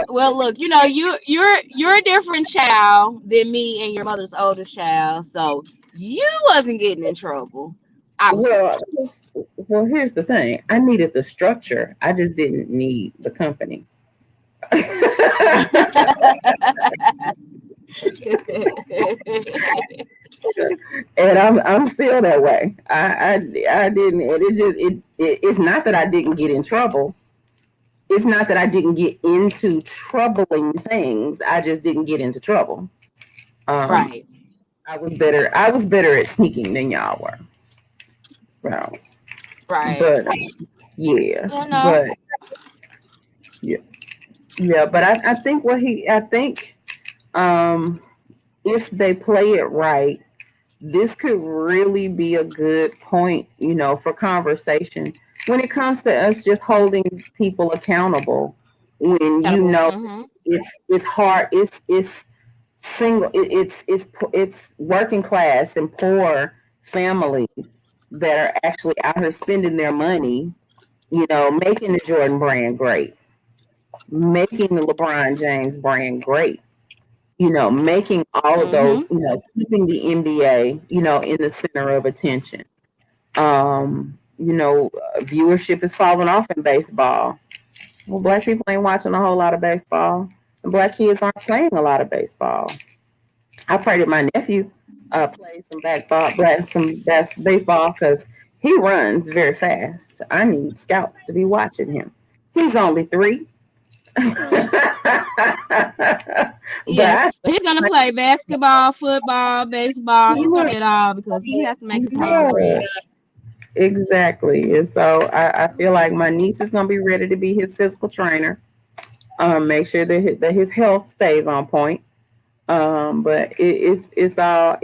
well, look, you're a different child than me and your mother's oldest child, so you wasn't getting in trouble.
Well, here's the thing. I needed the structure. I just didn't need the company. And I'm still that way. I didn't. It's not that I didn't get in trouble. It's not that I didn't get into troubling things. I just didn't get into trouble.
Right.
I was better at sneaking than y'all were. So.
Right.
But yeah. But yeah. But I think if they play it right, this could really be a good point, for conversation, when it comes to us just holding people accountable, when you
Accountable.
know
Mm-hmm.
it's hard, it's single, it's working class and poor families that are actually out here spending their money, making the Jordan brand great, making the LeBron James brand great, making all of those,
Mm-hmm.
keeping the NBA, in the center of attention. Viewership is falling off in baseball. Well, black people ain't watching a whole lot of baseball, and black kids aren't playing a lot of baseball. I pray that my nephew plays some baseball because he runs very fast. I need scouts to be watching him. He's only 3, but
Yeah,
I
but he's gonna play basketball, football, baseball. He's gonna
look,
play it all because he has to make his own
yeah,
bread.
exactly. And so I feel like my niece is gonna be ready to be his physical trainer. Make sure that his health stays on point. But it's all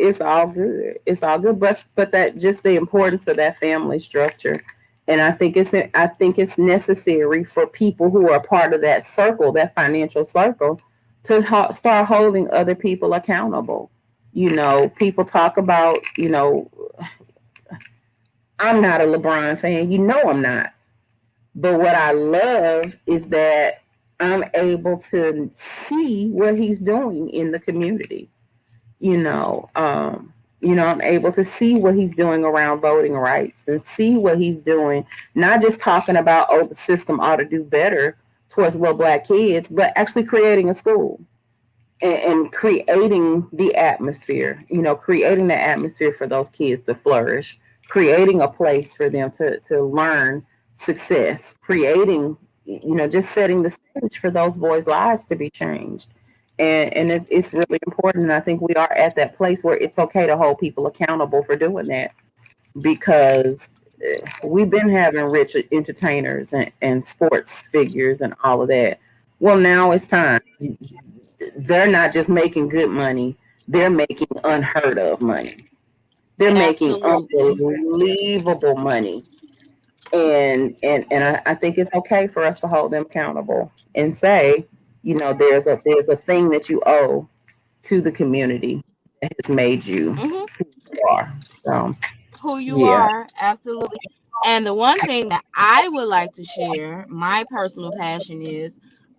good. It's all good. But that just the importance of that family structure, and I think it's necessary for people who are part of that circle, that financial circle, to start holding other people accountable. People talk about, I'm not a LeBron fan. I'm not. But what I love is that I'm able to see what he's doing in the community. I'm able to see what he's doing around voting rights and see what he's doing, not just talking about, oh, the system ought to do better towards little black kids, but actually creating a school and creating the atmosphere for those kids to flourish, creating a place for them to learn success, creating, just setting the stage for those boys' lives to be changed. And it's really important. And I think we are at that place where it's okay to hold people accountable for doing that, because we've been having rich entertainers and sports figures and all of that. Well, now it's time. They're not just making good money, they're making unheard of money. They're making
Absolutely.
unbelievable money. And I think it's okay for us to hold them accountable and say, there's a thing that you owe to the community that has made you
Mm-hmm.
who you are. So
Who you
yeah.
are, absolutely. And the one thing that I would like to share, my personal passion is,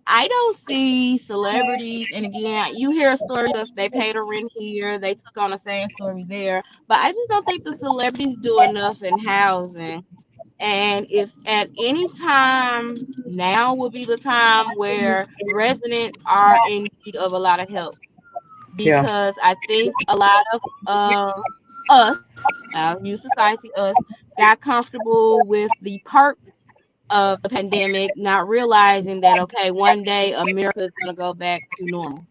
I don't see celebrities, and again, you hear stories of they paid a rent here, they took on a same story there, but I just don't think the celebrities do enough in housing. And if at any time now would be the time where residents are in need of a lot of help,
Yeah.
because I think a lot of us, I'll use society, us, got comfortable with the perks of the pandemic, not realizing that, okay, one day America is going to go back to normal.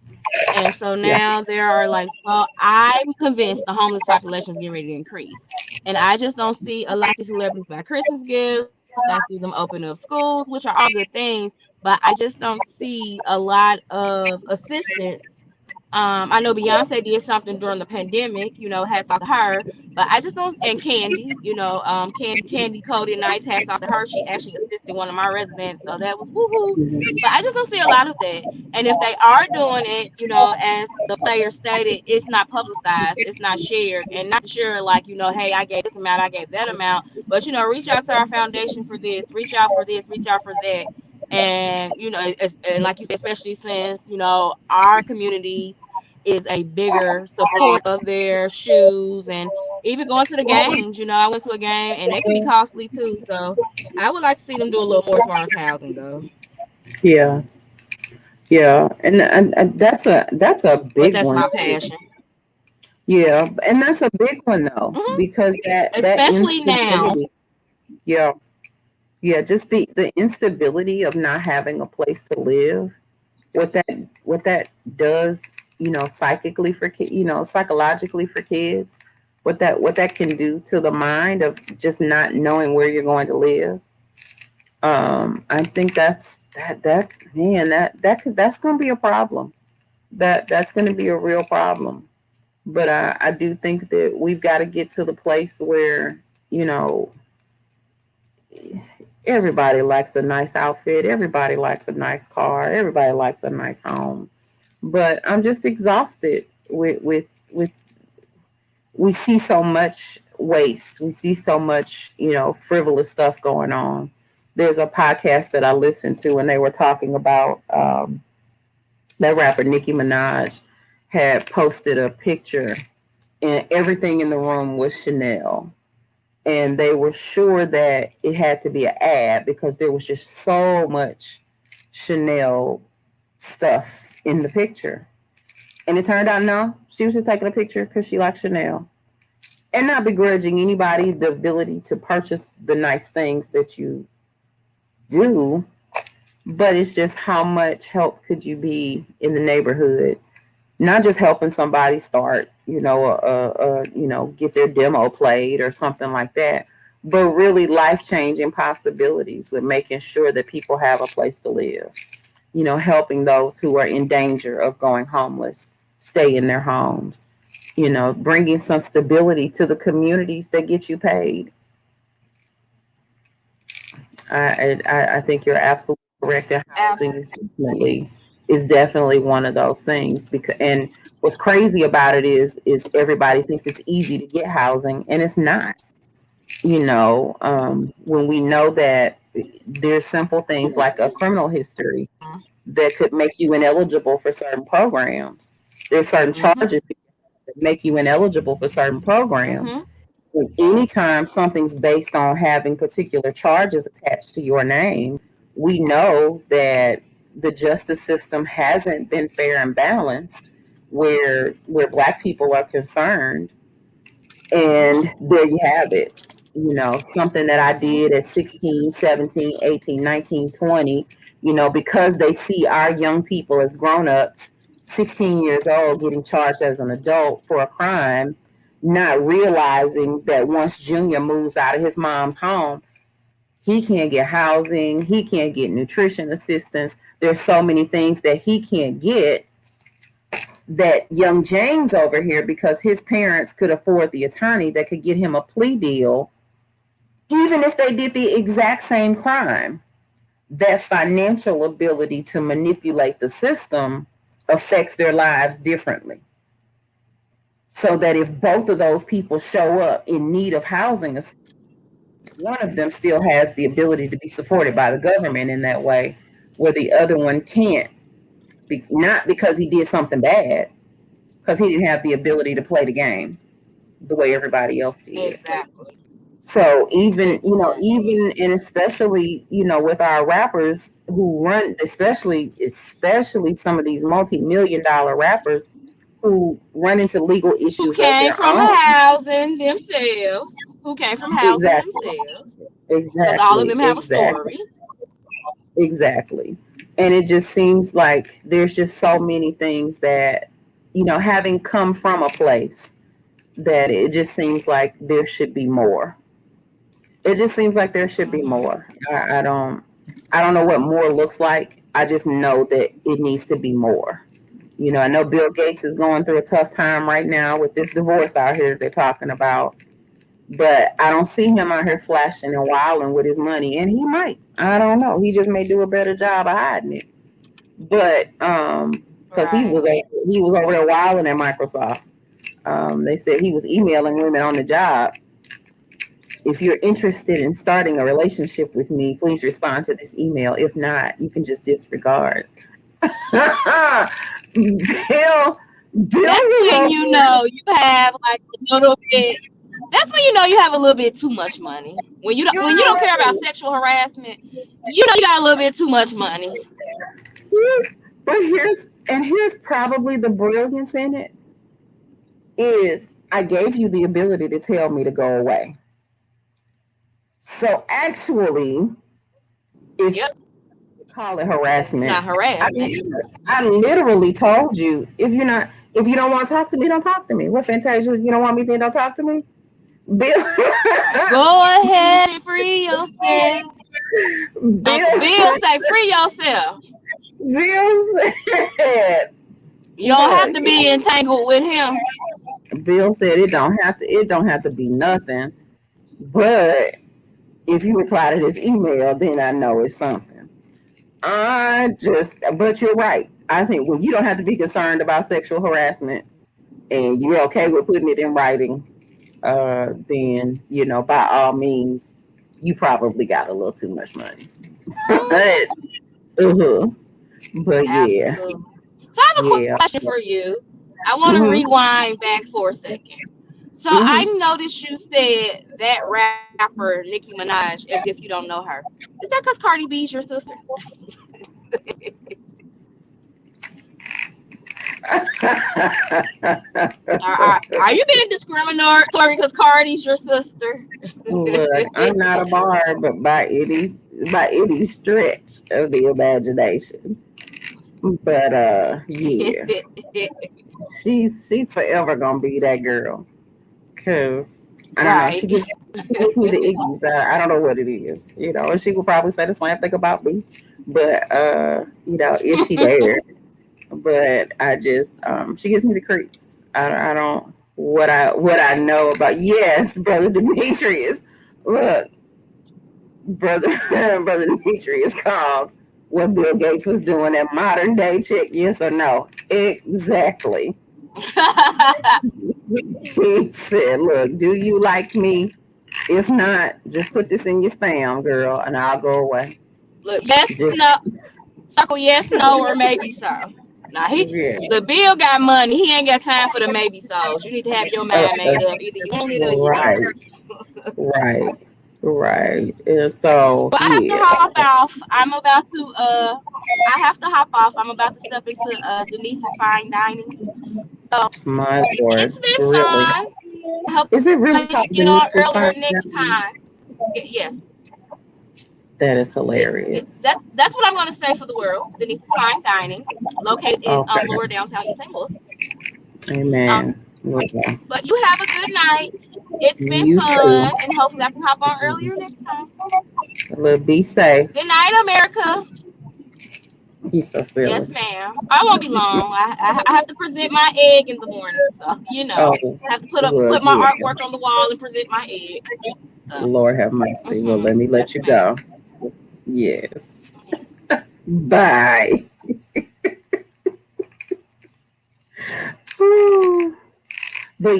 And so
Yeah.
now there are like, well, I'm convinced the homeless population is getting ready to increase. And I just don't see a lot of these celebrities buy Christmas gifts. I see them open up schools, which are all good things, but I just don't see a lot of assistance. I know Beyonce did something during the pandemic, hats off to her, but I just don't, and Candy, Candy Cody Nights, hats off to her. She actually assisted one of my residents, so that was woohoo. But I just don't see a lot of that. And if they are doing it, as the player stated, it's not publicized, it's not shared, and not sure like, hey, I gave this amount, I gave that amount, but reach out to our foundation for this, reach out for this, reach out for that. And and like you said, especially since our community is a bigger support of their shoes, and even going to the games. I went to a game and they can be costly too. So I would like to see them do a little more as far as housing goes.
Yeah. Yeah. And that's a
But
big
that's
one
my
too.
passion.
Yeah, and that's a big one though,
Hmm.
because that
Especially now.
instability. Yeah. Yeah, just the instability of not having a place to live, what that does, psychically for psychologically for kids, what that can do to the mind of just not knowing where you're going to live. I think that man, that's going to be a problem. That's going to be a real problem. But I do think that we've got to get to the place where, you know Everybody likes a nice outfit. Everybody likes a nice car. Everybody likes a nice home. But I'm just exhausted with we see so much waste. We see so much, frivolous stuff going on. There's a podcast that I listened to, and they were talking about that rapper Nicki Minaj had posted a picture, and everything in the room was Chanel. And they were sure that it had to be an ad because there was just so much Chanel stuff in the picture. And it turned out, no, she was just taking a picture because she likes Chanel. And not begrudging anybody the ability to purchase the nice things that you do, but it's just how much help could you be in the neighborhood? Not just helping somebody start, get their demo played or something like that, but really life-changing possibilities with making sure that people have a place to live. Helping those who are in danger of going homeless stay in their homes. Bringing some stability to the communities that get you paid. I think you're absolutely correct that housing is definitely one of those things. And what's crazy about it is everybody thinks it's easy to get housing, and it's not. When we know that there's simple things like a criminal history that could make you ineligible for certain programs. There's certain charges that make you ineligible for certain programs. And anytime something's based on having particular charges attached to your name, we know that the justice system hasn't been fair and balanced where Black people are concerned. And there you have it. Something that I did at 16, 17, 18, 19, 20, because they see our young people as grown-ups, 16 years old, getting charged as an adult for a crime, not realizing that once Junior moves out of his mom's home, he can't get housing, he can't get nutrition assistance. There's so many things that he can't get that young James over here, because his parents could afford the attorney that could get him a plea deal, even if they did the exact same crime, that financial ability to manipulate the system affects their lives differently. So that if both of those people show up in need of housing, one of them still has the ability to be supported by the government in that way, where the other one can't. Not because he did something bad, because he didn't have the ability to play the game the way everybody else did.
Exactly.
So even and especially, with our rappers who run, especially some of these multi-million-dollar rappers who run into legal issues
Who
of their
came from
own.
housing themselves. Because all of them have a story.
Exactly. And it just seems like there's just so many things that, having come from a place, that it just seems like there should be more. It just seems like there should be more. I don't know what more looks like. I just know that it needs to be more. I know Bill Gates is going through a tough time right now with this divorce out here they're talking about. But I don't see him out here flashing and wilding with his money. And he might. I don't know. He just may do a better job of hiding it. But because he was over there wilding at Microsoft. They said he was emailing women on the job. If you're interested in starting a relationship with me, please respond to this email. If not, you can just disregard. Bill,
That's when you know you have like a little bit. That's when you know you have a little bit too much money. When you don't care about sexual harassment, you know you got a little bit too much money.
But here's probably the brilliance in it is I gave you the ability to tell me to go away. So actually, if you call it harassment,
Not harassment.
I literally told you if you don't want to talk to me, don't talk to me. What, Fantasia? You don't want me, then don't talk to me. Bill,
go ahead and free yourself. Bill say free yourself.
Bill said
you don't have to be entangled with him.
Bill said it don't have to be nothing, but if you reply to this email, then I know it's something. But you're right. I think when you don't have to be concerned about sexual harassment and you're okay with putting it in writing, then, by all means, you probably got a little too much money. but, uh-huh. But yeah,
Absolutely. So I have a quick
yeah.
question for you. I want to
Mm-hmm.
rewind back for a second. So I
Mm-hmm.
noticed you said that rapper Nicki Minaj as if you don't know her. Is that because Cardi B's your sister? Are you being discriminatory because Cardi's your sister?
Look, I'm not a barb, but by any stretch of the imagination. But yeah, she's forever gonna be that girl. Cause I don't know,
Right.
she gives me the iggies. I don't know what it is, and she will probably say the same thing about me. But if she there, but I just she gives me the creeps. I don't what I know about. Yes, brother Demetrius. Look, brother brother Demetrius called what Bill Gates was doing at modern day chick. Yes or no? Exactly. He said, "Look, do you like me? If not, just put this in your spam, girl, and I'll go away."
Look, yes,
Just
no, circle yes, no, or maybe so. Now
yeah,
the Bill got money. He ain't got time for the maybe so's. You need to have your mind made up. Either you want it or you
right,
don't.
right, right. And so
But I have to
yeah,
hop off. I have to hop off. I'm about to step into Denise's fine dining. So
my lord,
it's been
really.
fun. I hope
Is it really
to
called
get on
Denise's
earlier
Fine
next
Dining?
time. Yes,
That is hilarious.
that's what I'm going to say for the world. Denise's fine dining, located in
Okay,
Lower Downtown East St. Louis. Um,
amen. Well,
but you have a good night. It's been
you too.
fun, and hopefully I can hop on earlier next time.
Well, be safe.
Good night, America.
He's so
Yes,
silly.
ma'am. I won't be long. I have to present my egg in the morning, so
Oh,
have to
well,
put my
yeah.
artwork on the wall and present my egg. So,
Lord have mercy. Well, let me let
yes,
you
ma'am.
go. Yes. Bye. But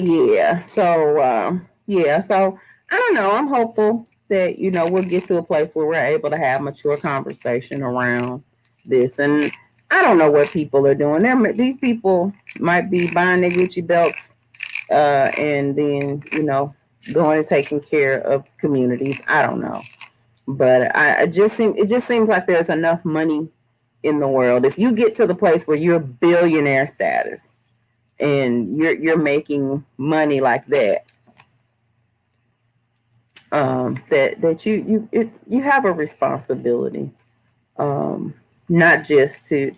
so I don't know. I'm hopeful that we'll get to a place where we're able to have mature conversation around this. And I don't know what people are doing. These people might be buying their Gucci belts, and then going and taking care of communities. I don't know, but it just seems like there's enough money in the world. If you get to the place where you're billionaire status and you're making money like that, that you have a responsibility, not just to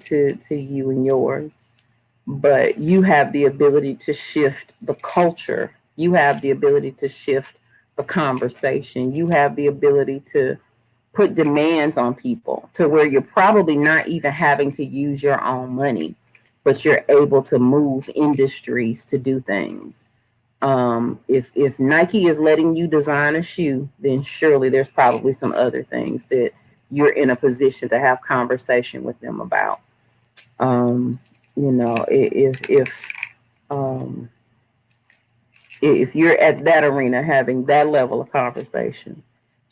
you and yours, but you have the ability to shift the culture. You have the ability to shift the conversation. You have the ability to put demands on people to where you're probably not even having to use your own money, but you're able to move industries to do things. If Nike is letting you design a shoe, then surely there's probably some other things that you're in a position to have conversation with them about. Um, um, if you're at that arena having that level of conversation,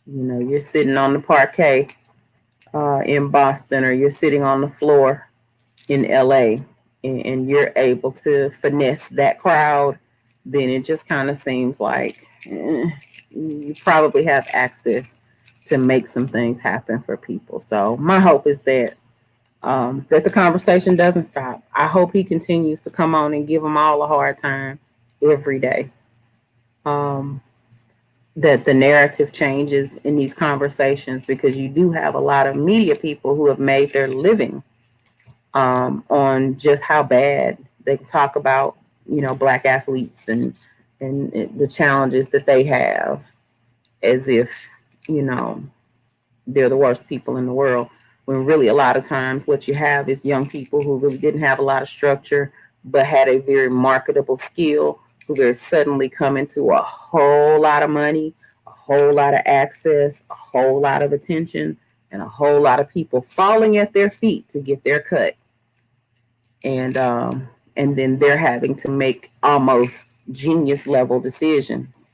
you're sitting on the parquet in Boston, or you're sitting on the floor in LA, and you're able to finesse that crowd, then it just kind of seems like you probably have access to make some things happen for people. So my hope is that the conversation doesn't stop. I hope he continues to come on and give them all a hard time every day. Um, that the narrative changes in these conversations, because you do have a lot of media people who have made their living on just how bad they can talk about black athletes and the challenges that they have, as if you know they're the worst people in the world, when really a lot of times what you have is young people who really didn't have a lot of structure but had a very marketable skill, who are suddenly coming to a whole lot of money, a whole lot of access, a whole lot of attention, and a whole lot of people falling at their feet to get their cut. And then they're having to make almost genius level decisions.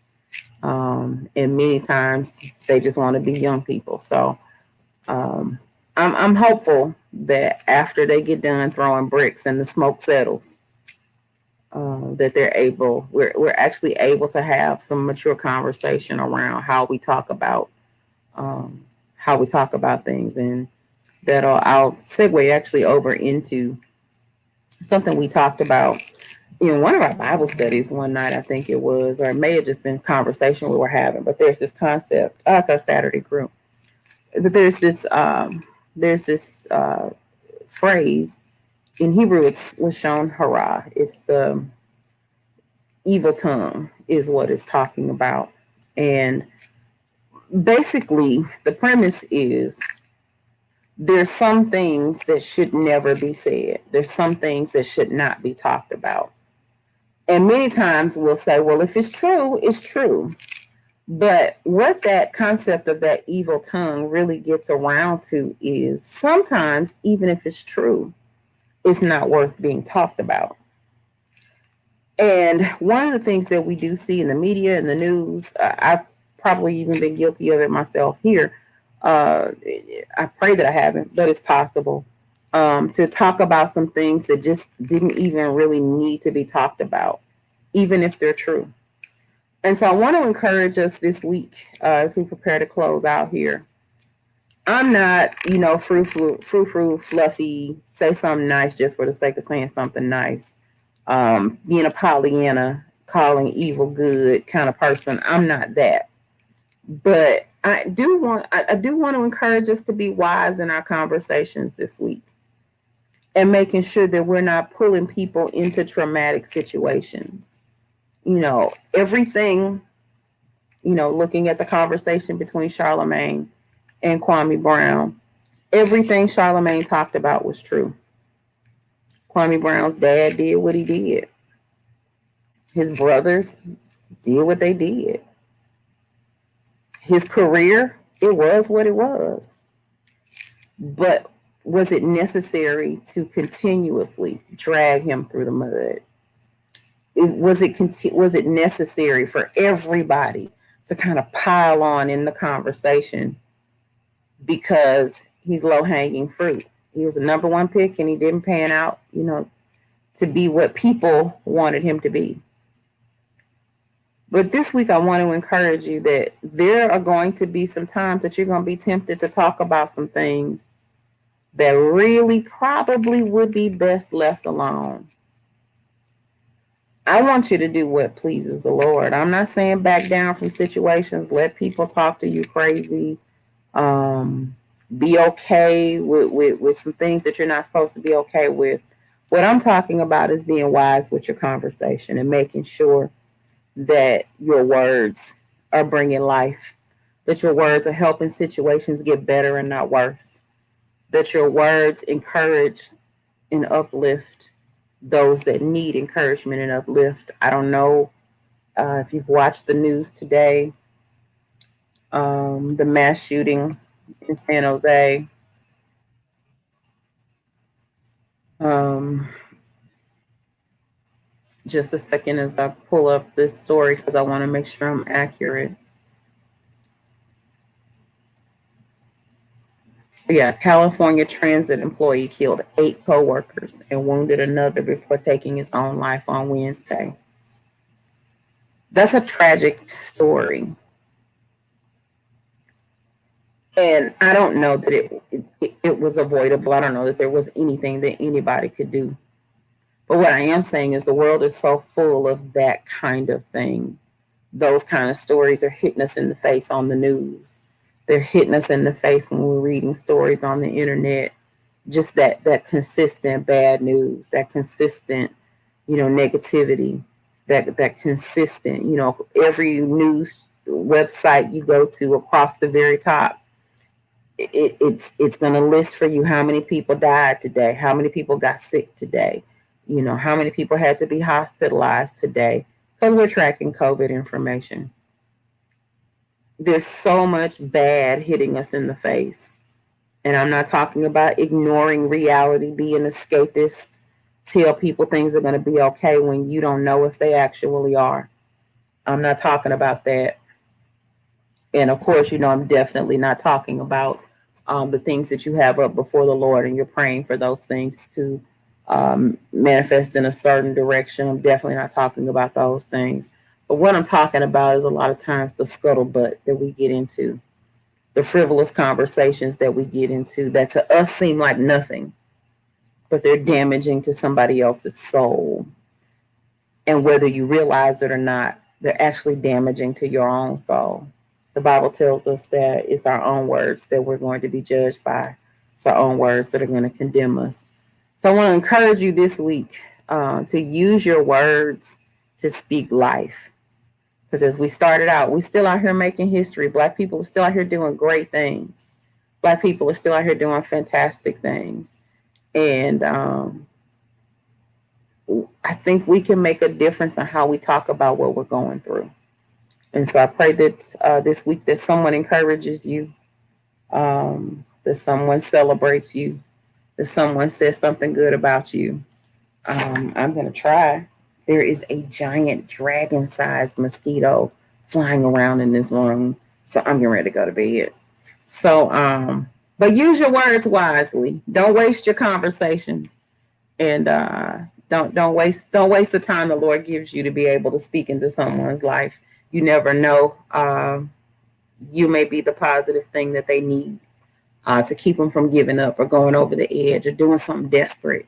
And many times they just want to be young people. So I'm hopeful that after they get done throwing bricks and the smoke settles, that we're actually able to have some mature conversation around how we talk about things. And I'll segue actually over into something we talked about in one of our Bible studies one night, I think it was, or it may have just been conversation we were having, but there's this concept, it's our Saturday group, but there's this phrase in Hebrew, it's lashon hara. It's the evil tongue is what it's talking about. And basically the premise is there's some things that should never be said. There's some things that should not be talked about. And many times we'll say, well, if it's true, it's true. But what that concept of that evil tongue really gets around to is sometimes, even if it's true, it's not worth being talked about. And one of the things that we do see in the media and the news, I've probably even been guilty of it myself here. I pray that I haven't, but it's possible. To talk about some things that just didn't even really need to be talked about, even if they're true. And so I want to encourage us this week as we prepare to close out here. I'm not, frou-frou, fluffy, say something nice just for the sake of saying something nice. Being a Pollyanna, calling evil good kind of person. I'm not that. But I do want to encourage us to be wise in our conversations this week and making sure that we're not pulling people into traumatic situations. Everything, looking at the conversation between Charlamagne and Kwame Brown, everything Charlamagne talked about was true. Kwame Brown's dad did what he did. His brothers did what they did. His career, it was what it was. But was it necessary to continuously drag him through the mud? Was it necessary for everybody to kind of pile on in the conversation because he's low-hanging fruit? He was a number one pick and he didn't pan out, to be what people wanted him to be. But this week, I want to encourage you that there are going to be some times that you're going to be tempted to talk about some things that really probably would be best left alone. I want you to do what pleases the Lord. I'm not saying back down from situations. Let people talk to you crazy. Be okay with some things that you're not supposed to be okay with. What I'm talking about is being wise with your conversation and making sure that your words are bringing life, that your words are helping situations get better and not worse, that your words encourage and uplift those that need encouragement and uplift. I don't know if you've watched the news today, the mass shooting in San Jose. Just a second as I pull up this story because I want to make sure I'm accurate. Yeah, California transit employee killed 8 co-workers and wounded another before taking his own life on Wednesday. That's a tragic story. And I don't know that it was avoidable. I don't know that there was anything that anybody could do. But what I am saying is the world is so full of that kind of thing. Those kind of stories are hitting us in the face on the news. They're hitting us in the face when we're reading stories on the internet. Just that consistent bad news, that consistent, negativity, that consistent, every news website you go to across the very top, it's going to list for you how many people died today, how many people got sick today, how many people had to be hospitalized today, because we're tracking COVID information. there's so much bad hitting us in the face. And I'm not talking about ignoring reality, being escapist, tell people things are going to be okay when you don't know if they actually are. I'm not talking about that. And of course, I'm definitely not talking about the things that you have up before the Lord and you're praying for those things to manifest in a certain direction. I'm definitely not talking about those things. But what I'm talking about is a lot of times the scuttlebutt that we get into, the frivolous conversations that we get into that to us seem like nothing, but they're damaging to somebody else's soul. And whether you realize it or not, they're actually damaging to your own soul. The Bible tells us that it's our own words that we're going to be judged by. It's our own words that are going to condemn us. So I want to encourage you this week to use your words to speak life. Because as we started out, we're still out here making history. Black people are still out here doing great things. Black people are still out here doing fantastic things. And I think we can make a difference in how we talk about what we're going through. And so I pray that this week that someone encourages you, that someone celebrates you, that someone says something good about you. I'm going to try. There is a giant dragon-sized mosquito flying around in this room. So I'm getting ready to go to bed. So, but use your words wisely. Don't waste your conversations. And don't waste the time the Lord gives you to be able to speak into someone's life. You never know. You may be the positive thing that they need to keep them from giving up or going over the edge or doing something desperate.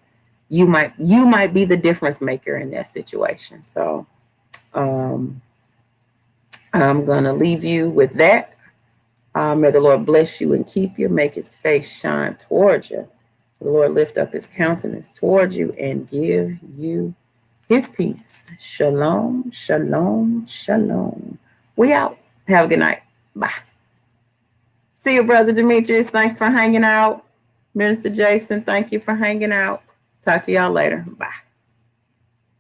You might be the difference maker in that situation. So I'm gonna leave you with that. May the Lord bless you and keep you, make his face shine towards you. The Lord lift up his countenance towards you and give you his peace. Shalom, shalom, shalom. We out. Have a good night. Bye. See you, Brother Demetrius. Thanks for hanging out. Minister Jason, thank you for hanging out. Talk to y'all later. Bye.